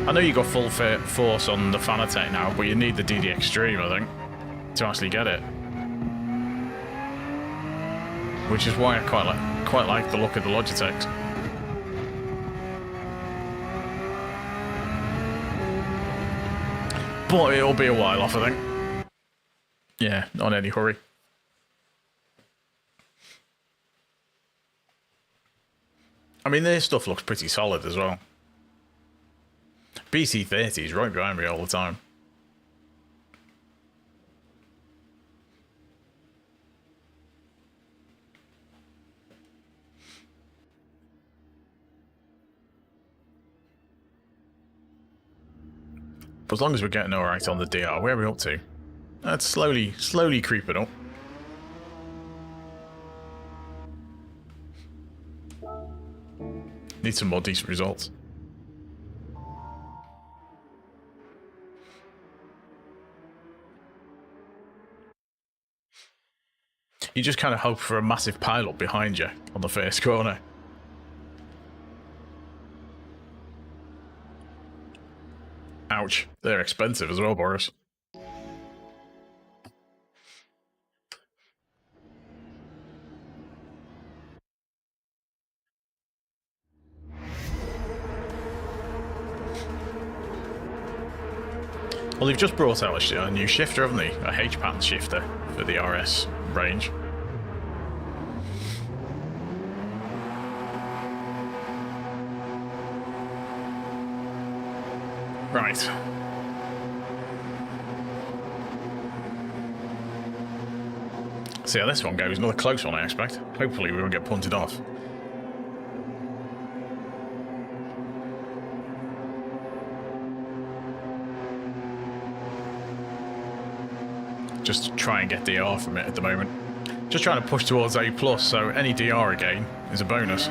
I know you got full force on the Fanatec now, but you need the DD Extreme, I think, to actually get it. Which is why I quite like the look of the Logitechs. But it'll be a while off, I think. Yeah, not in any hurry. I mean, this stuff looks pretty solid as well. BC30 is right behind me all the time. But as long as we're getting alright on the DR, where are we up to? That's slowly creeping up. Need some more decent results. You just kind of hope for a massive pile-up behind you on the first corner. Ouch. They're expensive as well, Boris. Well, they've just brought out a new shifter, haven't they? A H-pattern shifter for the RS range. Right. See how this one goes. Another close one, I expect. Hopefully we won't get punted off. Just try and get DR from it at the moment. Just trying to push towards A+, so any DR again is a bonus.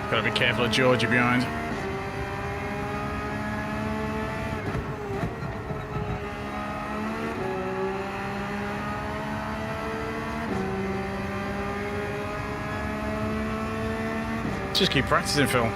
Gotta be careful of Georgia behind. Just keep practicing, Phil.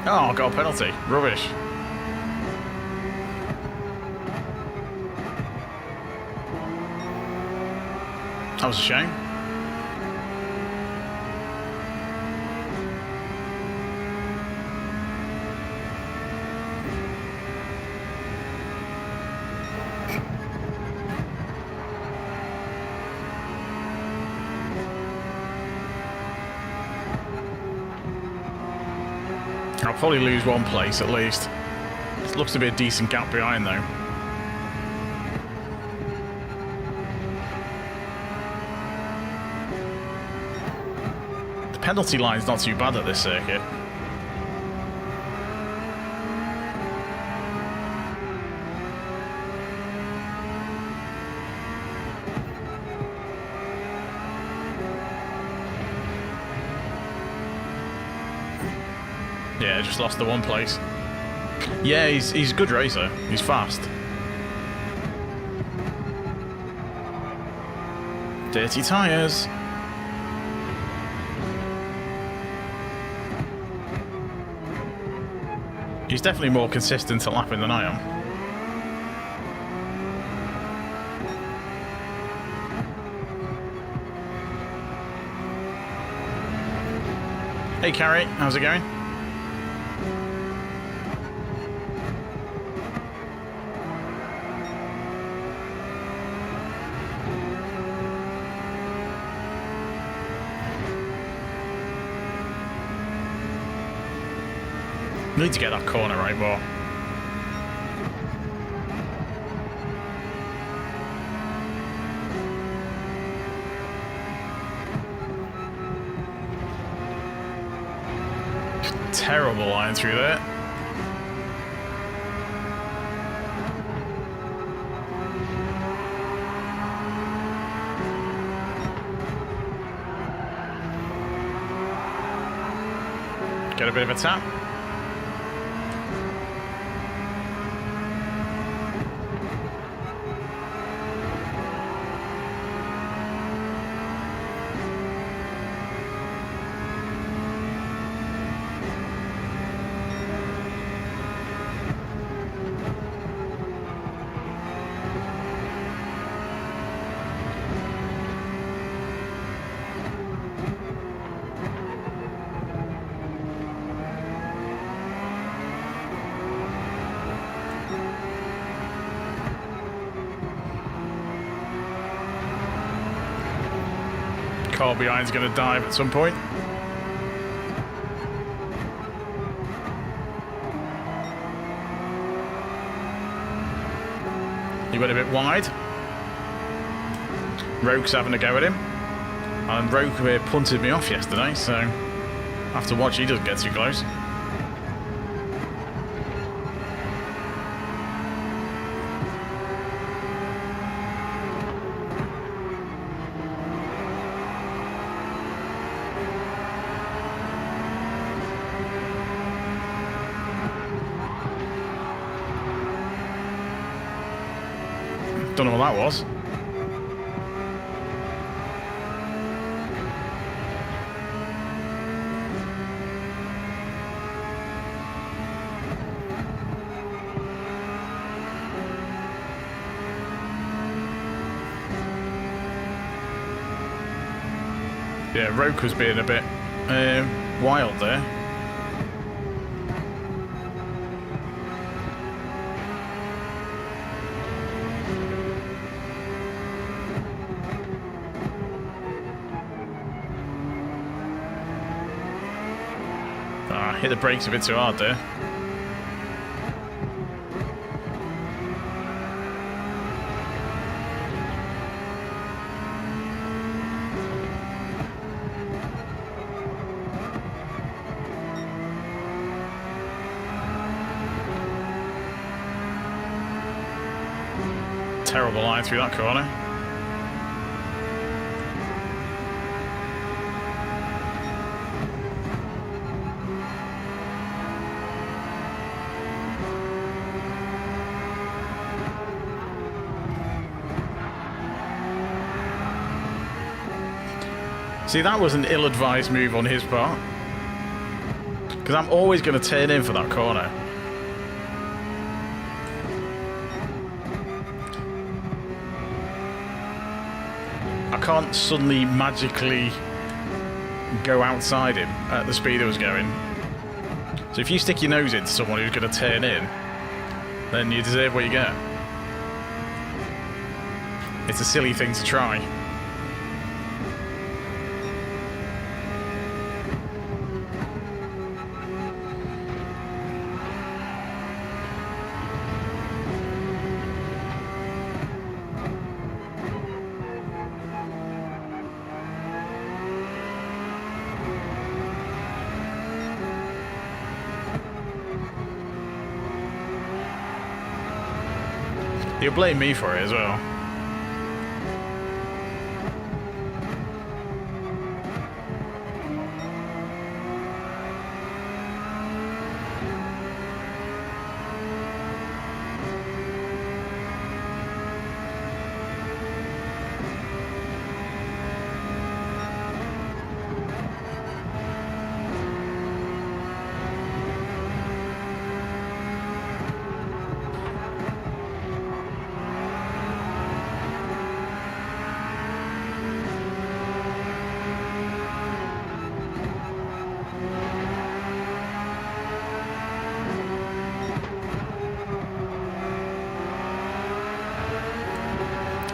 Oh, got a penalty. Rubbish. That was a shame. I'll probably lose one place at least. It looks to be a decent gap behind though. The penalty line's not too bad at this circuit. Yeah, just lost the one place. Yeah, he's a good racer. He's fast. Dirty tyres. He's definitely more consistent at lapping than I am. Hey Carrie, how's it going? Need to get that corner right more. Terrible line through there. Get a bit of a tap. Car behind's going to dive at some point. He went a bit wide. Roke's having a go at him. And Roke punted me off yesterday, so I have to watch he doesn't get too close. Don't know what that was. Yeah, Roke was being a bit wild there. Hit the brakes a bit too hard there. Terrible line through that corner. See, that was an ill-advised move on his part. Because I'm always going to turn in for that corner. I can't suddenly magically go outside him at the speed I was going. So if you stick your nose into someone who's going to turn in, then you deserve what you get. It's a silly thing to try. You'll blame me for it as well.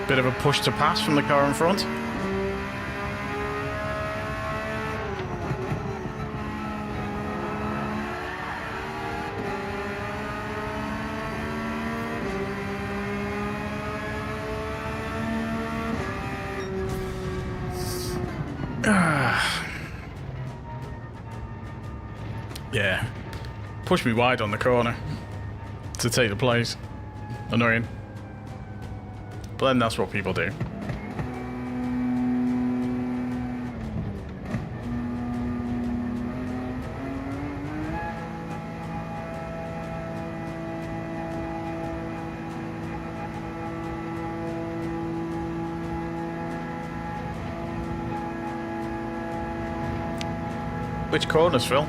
Bit of a push to pass from the car in front. Yeah. Pushed me wide on the corner to take the place. Annoying. But then that's what people do. Which corners, Phil?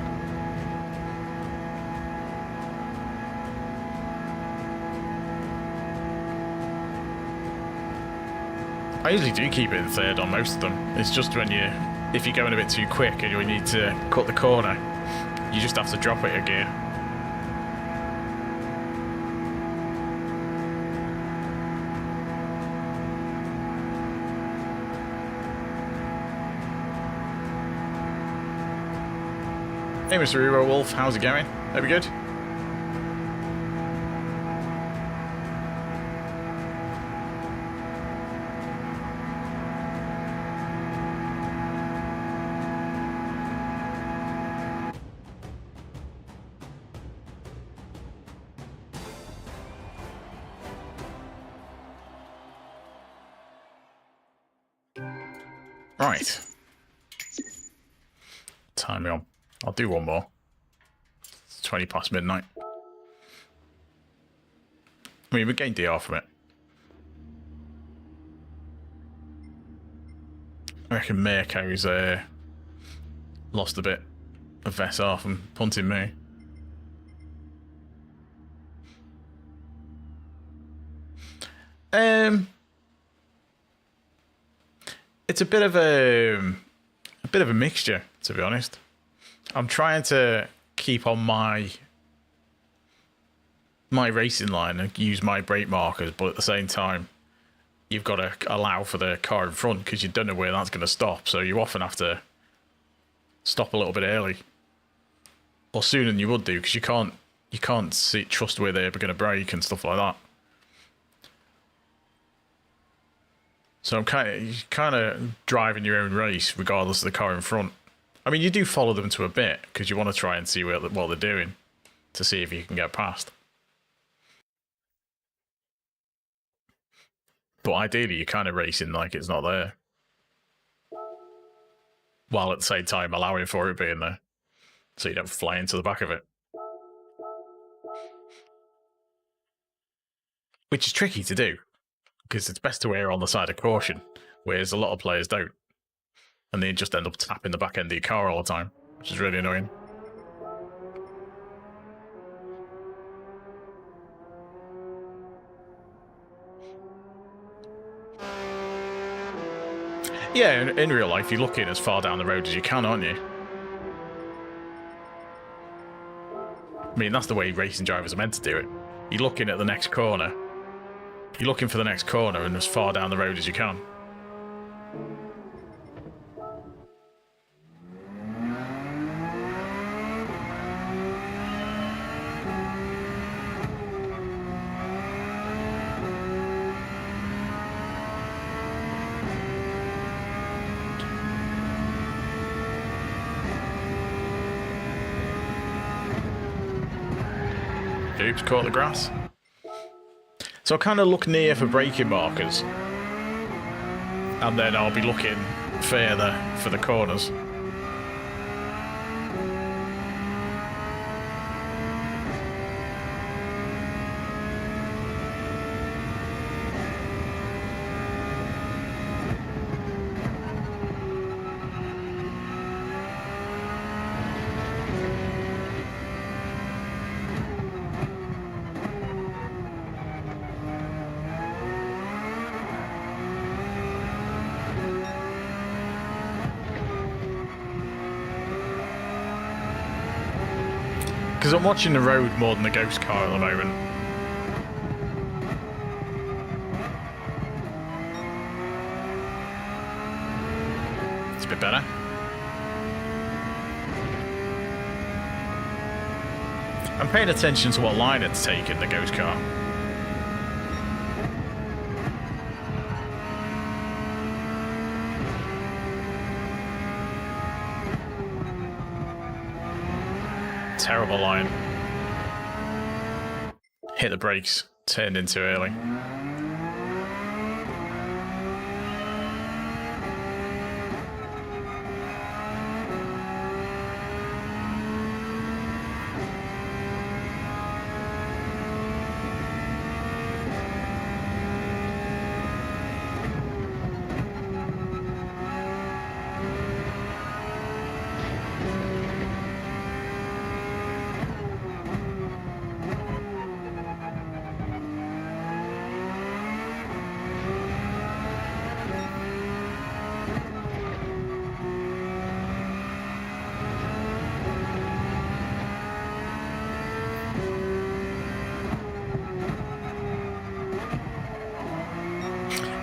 I usually do keep it in third on most of them. It's just when if you're going a bit too quick and you need to cut the corner, you just have to drop it a gear. Hey, Mr. Hero Wolf, how's it going? Are we good? Right. Time me on. I'll do one more. It's 20 past midnight. I mean, we gained DR from it. I reckon Mirko's lost a bit of SR from punting me. It's a bit of a mixture, to be honest. I'm trying to keep on my racing line and use my brake markers, but at the same time, you've got to allow for the car in front because you don't know where that's going to stop. So you often have to stop a little bit early, or sooner than you would do, because you can't trust where they're going to brake and stuff like that. So I'm kind of driving your own race regardless of the car in front. I mean, you do follow them to a bit because you want to try and see what they're doing to see if you can get past. But ideally, you're kind of racing like it's not there, while at the same time allowing for it being there, so you don't fly into the back of it. Which is tricky to do, because it's best to err on the side of caution, whereas a lot of players don't. And they just end up tapping the back end of your car all the time, which is really annoying. Yeah, in real life, you're looking as far down the road as you can, aren't you? I mean, that's the way racing drivers are meant to do it. You're looking at the next corner. You're looking for the next corner and as far down the road as you can. Oops, caught the grass. So I kind of look near for braking markers, and then I'll be looking further for the corners. Because I'm watching the road more than the ghost car at the moment. It's a bit better. I'm paying attention to what line it's taking, the ghost car. terrible line. Hit the brakes, turned in too early.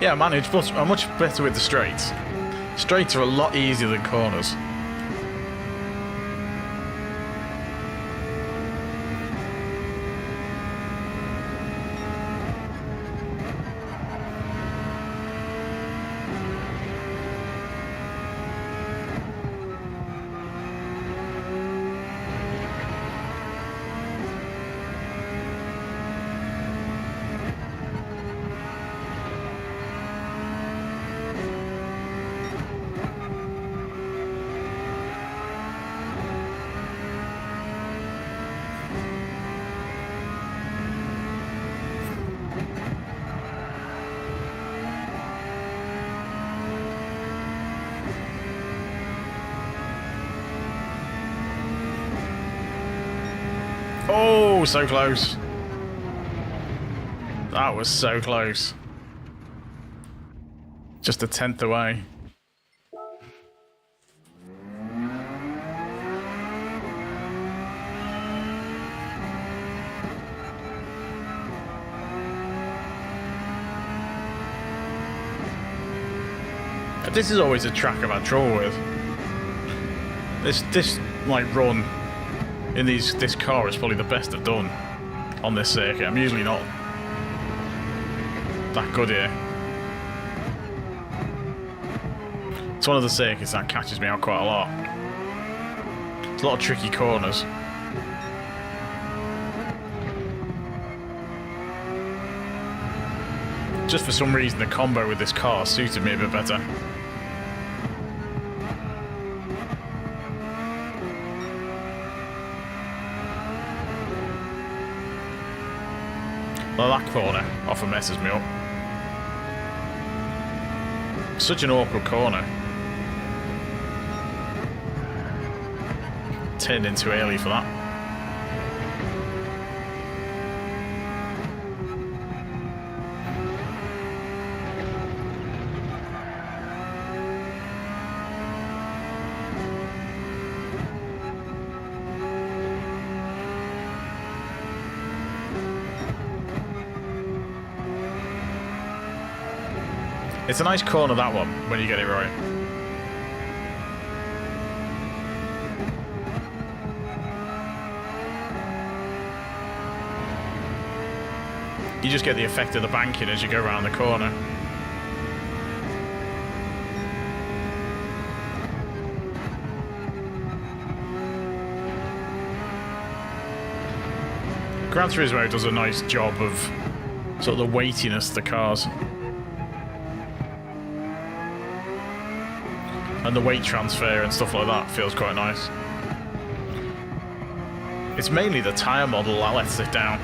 Yeah, I managed, but I'm much better with the straights. Straights are a lot easier than corners. Oh, so close. That was so close. Just a tenth away. This is always a track I've had trouble with. This like run in this car is probably the best I've done on this circuit. I'm usually not that good here. It's one of the circuits that catches me out quite a lot. There's a lot of tricky corners. Just for some reason the combo with this car suited me a bit better. Well, that corner often messes me up. Such an awkward corner. Turned in too early for that. It's a nice corner, that one, when you get it right. You just get the effect of the banking as you go around the corner. Gran Turismo does a nice job of sort of the weightiness of the cars. And the weight transfer and stuff like that feels quite nice. It's mainly the tyre model that lets it down.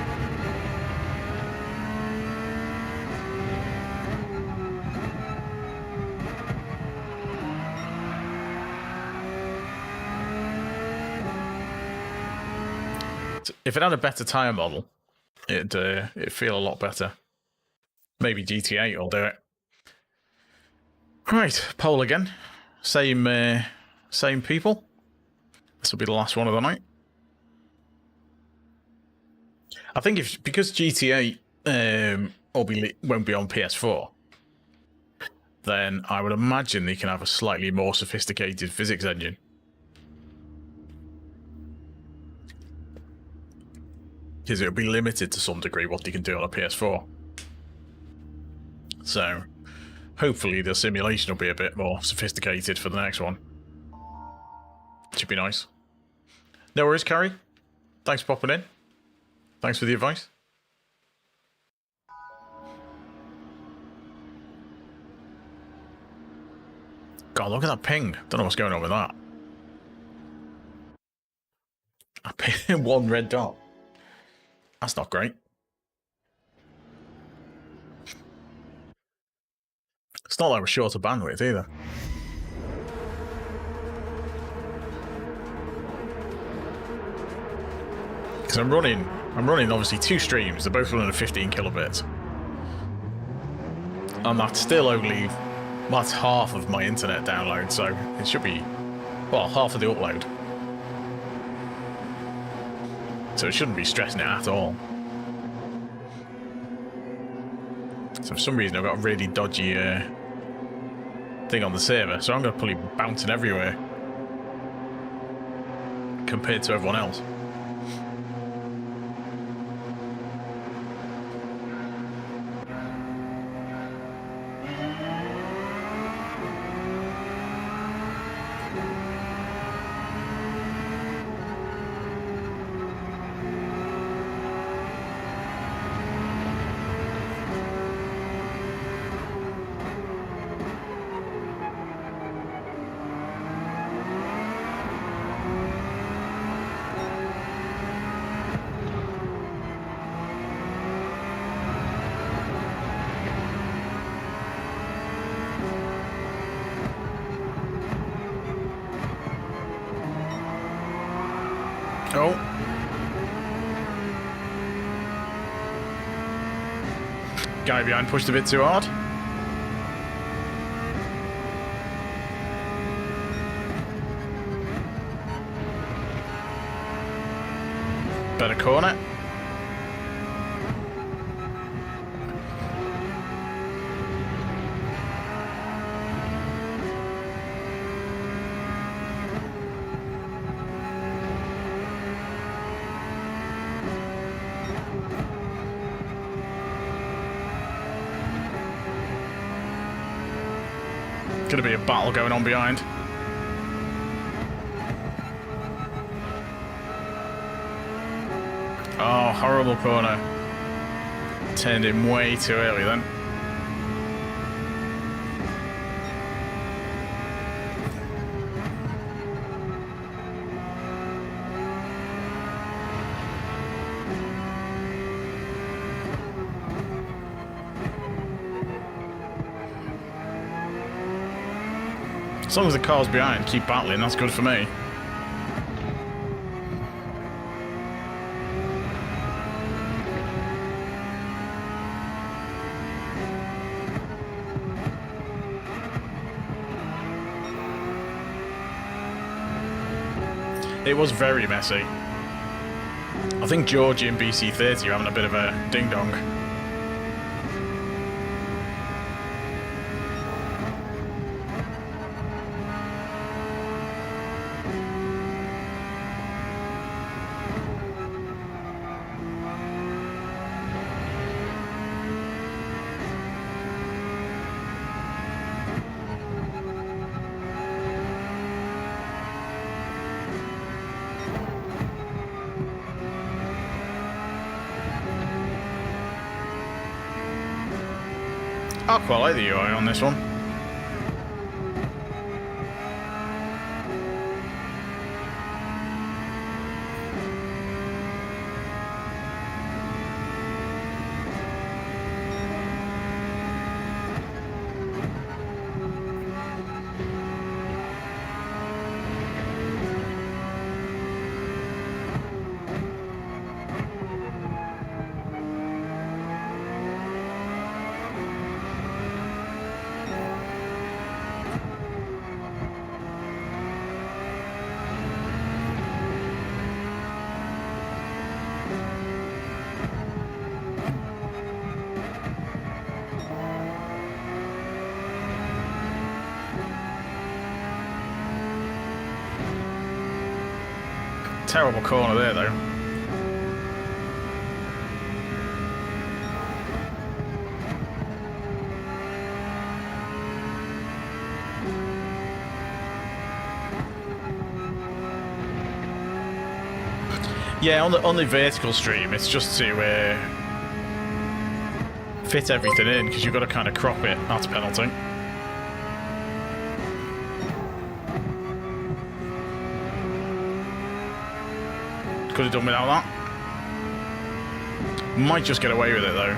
If it had a better tyre model, it'd feel a lot better. Maybe GT8 will do it. Right, pole again. Same people. This will be the last one of the night. I think because GTA won't be on PS4, then I would imagine they can have a slightly more sophisticated physics engine. Because it'll be limited to some degree what they can do on a PS4. So hopefully the simulation will be a bit more sophisticated for the next one. Should be nice. No worries, Carrie. Thanks for popping in. Thanks for the advice. God, look at that ping. Don't know what's going on with that. I ping one red dot. That's not great. It's not like we're short of bandwidth either. Because I'm running obviously 2 streams. They're both running at 15 kilobits. And that's still only, that's half of my internet download, so it should be, well, half of the upload. So it shouldn't be stressing it at all. So for some reason I've got a really dodgy thing on the server, so I'm going to probably bouncing everywhere compared to everyone else. Oh. Guy behind pushed a bit too hard. Better corner. Gonna be a battle going on behind. Oh, horrible corner. Turned in way too early then. As long as the cars behind keep battling, that's good for me. It was very messy. I think Georgie and BC30 are having a bit of a ding-dong. I quite like the UI on this one. Terrible corner there, though. Yeah, on the vertical stream, it's just to fit everything in, because you've got to kind of crop it. That's a penalty. Could have done without that. Might just get away with it, though.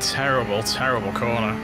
Terrible, terrible corner.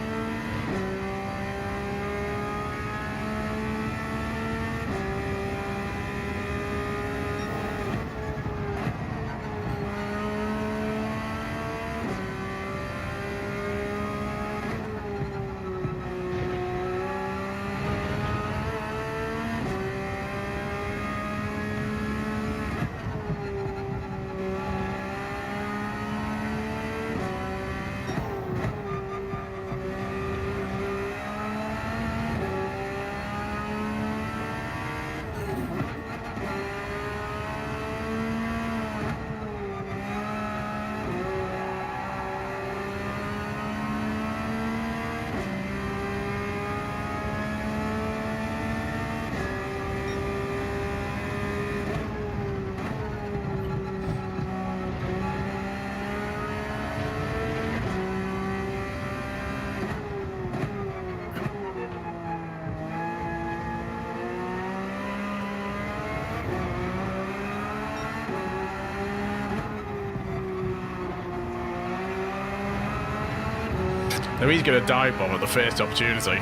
Now he's going to dive bomb at the first opportunity.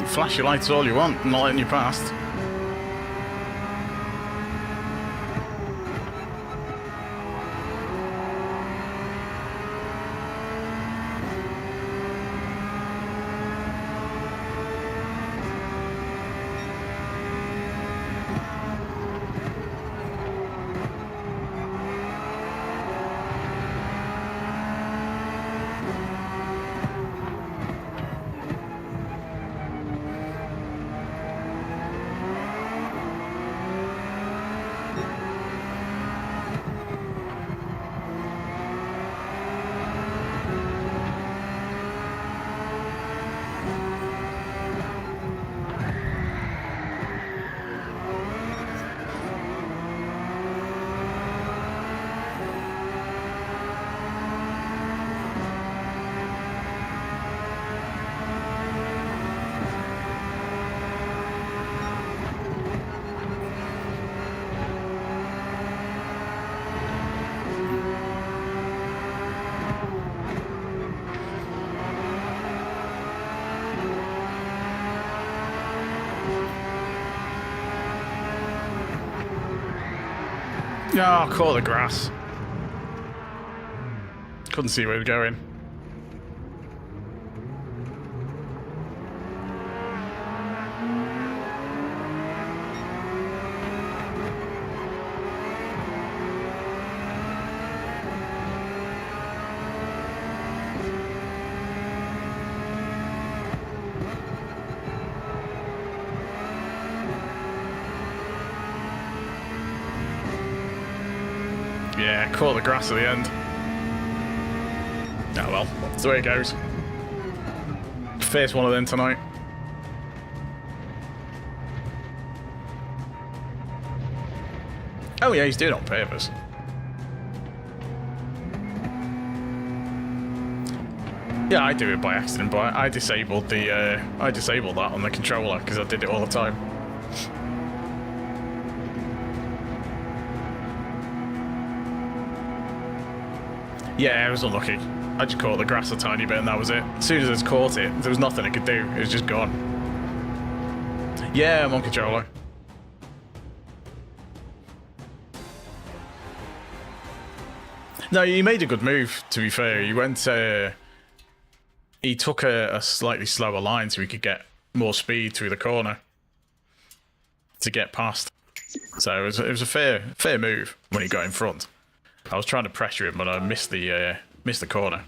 Flash your lights all you want, I'm not letting you past. Oh, caught the grass. Couldn't see where it was going. Yeah, caught the grass at the end. Oh well, that's the way it goes. First one of them tonight. Oh yeah, he's doing it on purpose. Yeah, I do it by accident, but I disabled the I disabled that on the controller because I did it all the time. Yeah, I was unlucky. I just caught the grass a tiny bit and that was it. As soon as I caught it, there was nothing I could do. It was just gone. Yeah, I'm on controller. No, he made a good move, to be fair. He went... he took a slightly slower line so he could get more speed through the corner to get past. So it was a fair move when he got in front. I was trying to pressure him, but I missed the corner.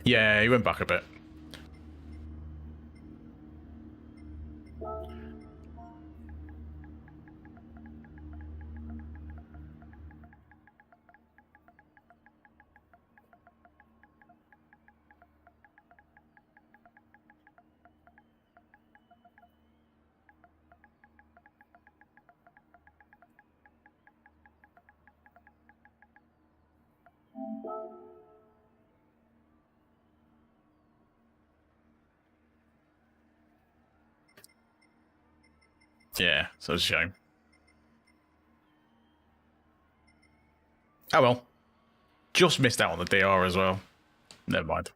Yeah, he went back a bit. Yeah, so it's a shame. Oh well. Just missed out on the DR as well. Never mind.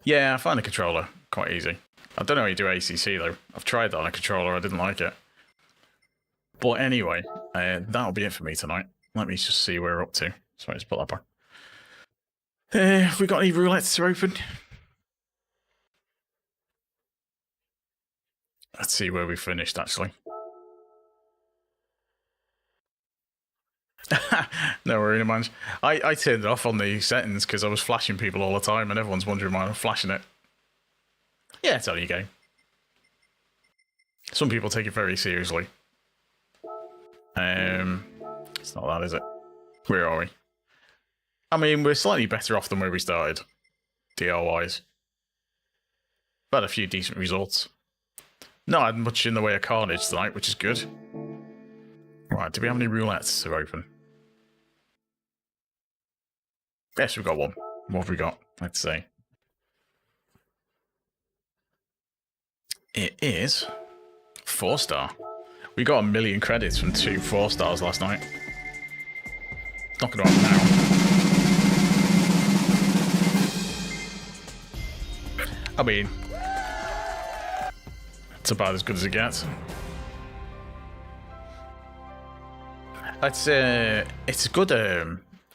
Yeah, I find the controller quite easy. I don't know how you do ACC though. I've tried that on a controller, I didn't like it. But anyway, that'll be it for me tonight. Let me just see where we're up to. Sorry, let's put that back. Have we got any roulettes to open? Let's see where we finished, actually. No worry, man. I turned it off on the settings because I was flashing people all the time and everyone's wondering why I'm flashing it. Yeah, it's only a game. Some people take it very seriously. It's not that, is it? Where are we? I mean, we're slightly better off than where we started, DR-wise. Had a few decent results. Not had much in the way of carnage tonight, which is good. Right, do we have any roulettes to open? Yes, we've got one. What have we got? Let's see. It is 4-star. We got 1 million credits from 2 4-stars last night. Not going to happen now. I mean, it's about as good as it gets. It's good.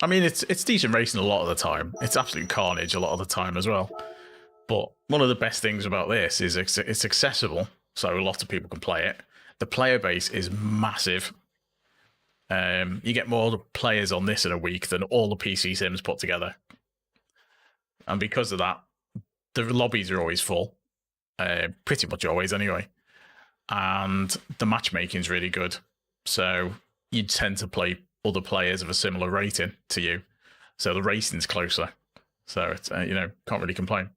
I mean, it's decent racing a lot of the time. It's absolute carnage a lot of the time as well. But one of the best things about this is it's accessible, so a lot of people can play it. The player base is massive. You get more players on this in a week than all the PC sims put together. And because of that, the lobbies are always full. Pretty much always anyway. And the matchmaking is really good. So you tend to play other players of a similar rating to you. So the racing's closer. So it's, can't really complain.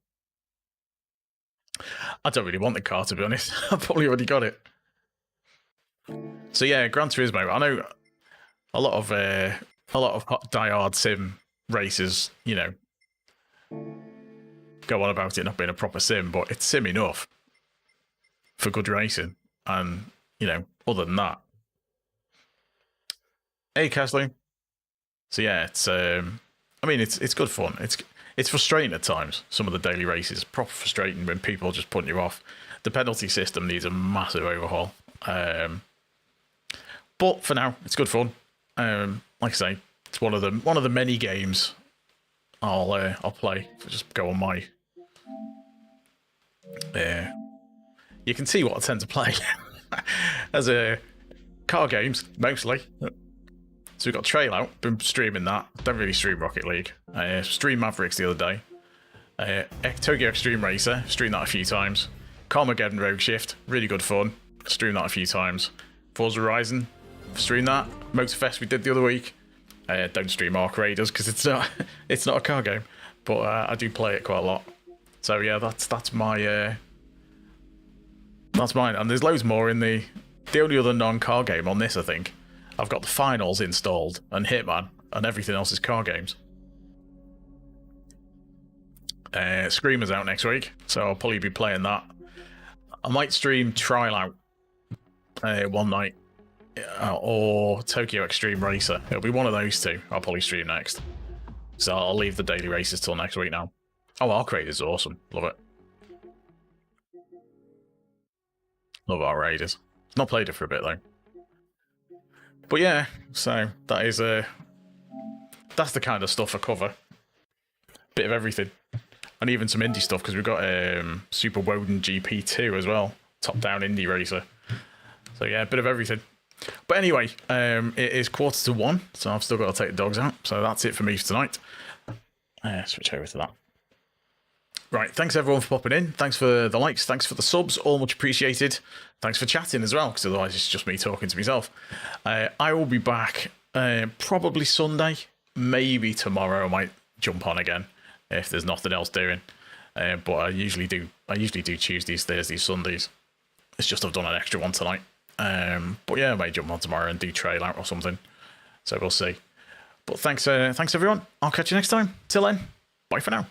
I don't really want the car, to be honest. I've probably already got it. So yeah, Gran Turismo. I know a lot of diehard sim racers, go on about it not being a proper sim, but it's sim enough for good racing. And other than that, hey Casling. So yeah, it's it's good fun. It's frustrating at times. Some of the daily races, proper frustrating when people are just putting you off. The penalty system needs a massive overhaul. But for now, it's good fun. Like I say, it's one of the many games I'll play. Just go on my. You can see what I tend to play as car games mostly. So we've got Trail Out, been streaming that. Don't really stream Rocket League. Streamed Mavericks the other day. Tokyo Extreme Racer, streamed that a few times. Carmageddon Rogue Shift, really good fun. Streamed that a few times. Forza Horizon, streamed that. Motorfest we did the other week. Don't stream Ark Raiders because it's not a car game, but I do play it quite a lot. So yeah, that's my that's mine. And there's loads more in the only other non-car game on this. I think I've got the finals installed and Hitman, and everything else is car games. Screamer's out next week, so I'll probably be playing that. I might stream Trial Out one night, or Tokyo Extreme Racer. It'll be one of those two I'll probably stream next. So I'll leave the daily races till next week now. Oh, Ark Raiders is awesome. Love it. Love Ark Raiders. Not played it for a bit though. But yeah, so that is that's the kind of stuff I cover. Bit of everything. And even some indie stuff, because we've got Super Woden GP2 as well. Top-down indie racer. So yeah, a bit of everything. But anyway, it is 1:45, so I've still got to take the dogs out. So that's it for me for tonight. Switch over to that. Right, thanks everyone for popping in. Thanks for the likes, thanks for the subs, all much appreciated. Thanks for chatting as well, because otherwise it's just me talking to myself. I will be back probably Sunday, maybe tomorrow I might jump on again if there's nothing else doing. But I usually do Tuesdays, Thursdays, Sundays. It's just I've done an extra one tonight. But yeah, I may jump on tomorrow and do Trail Out or something. So we'll see. But thanks everyone. I'll catch you next time. Till then, bye for now.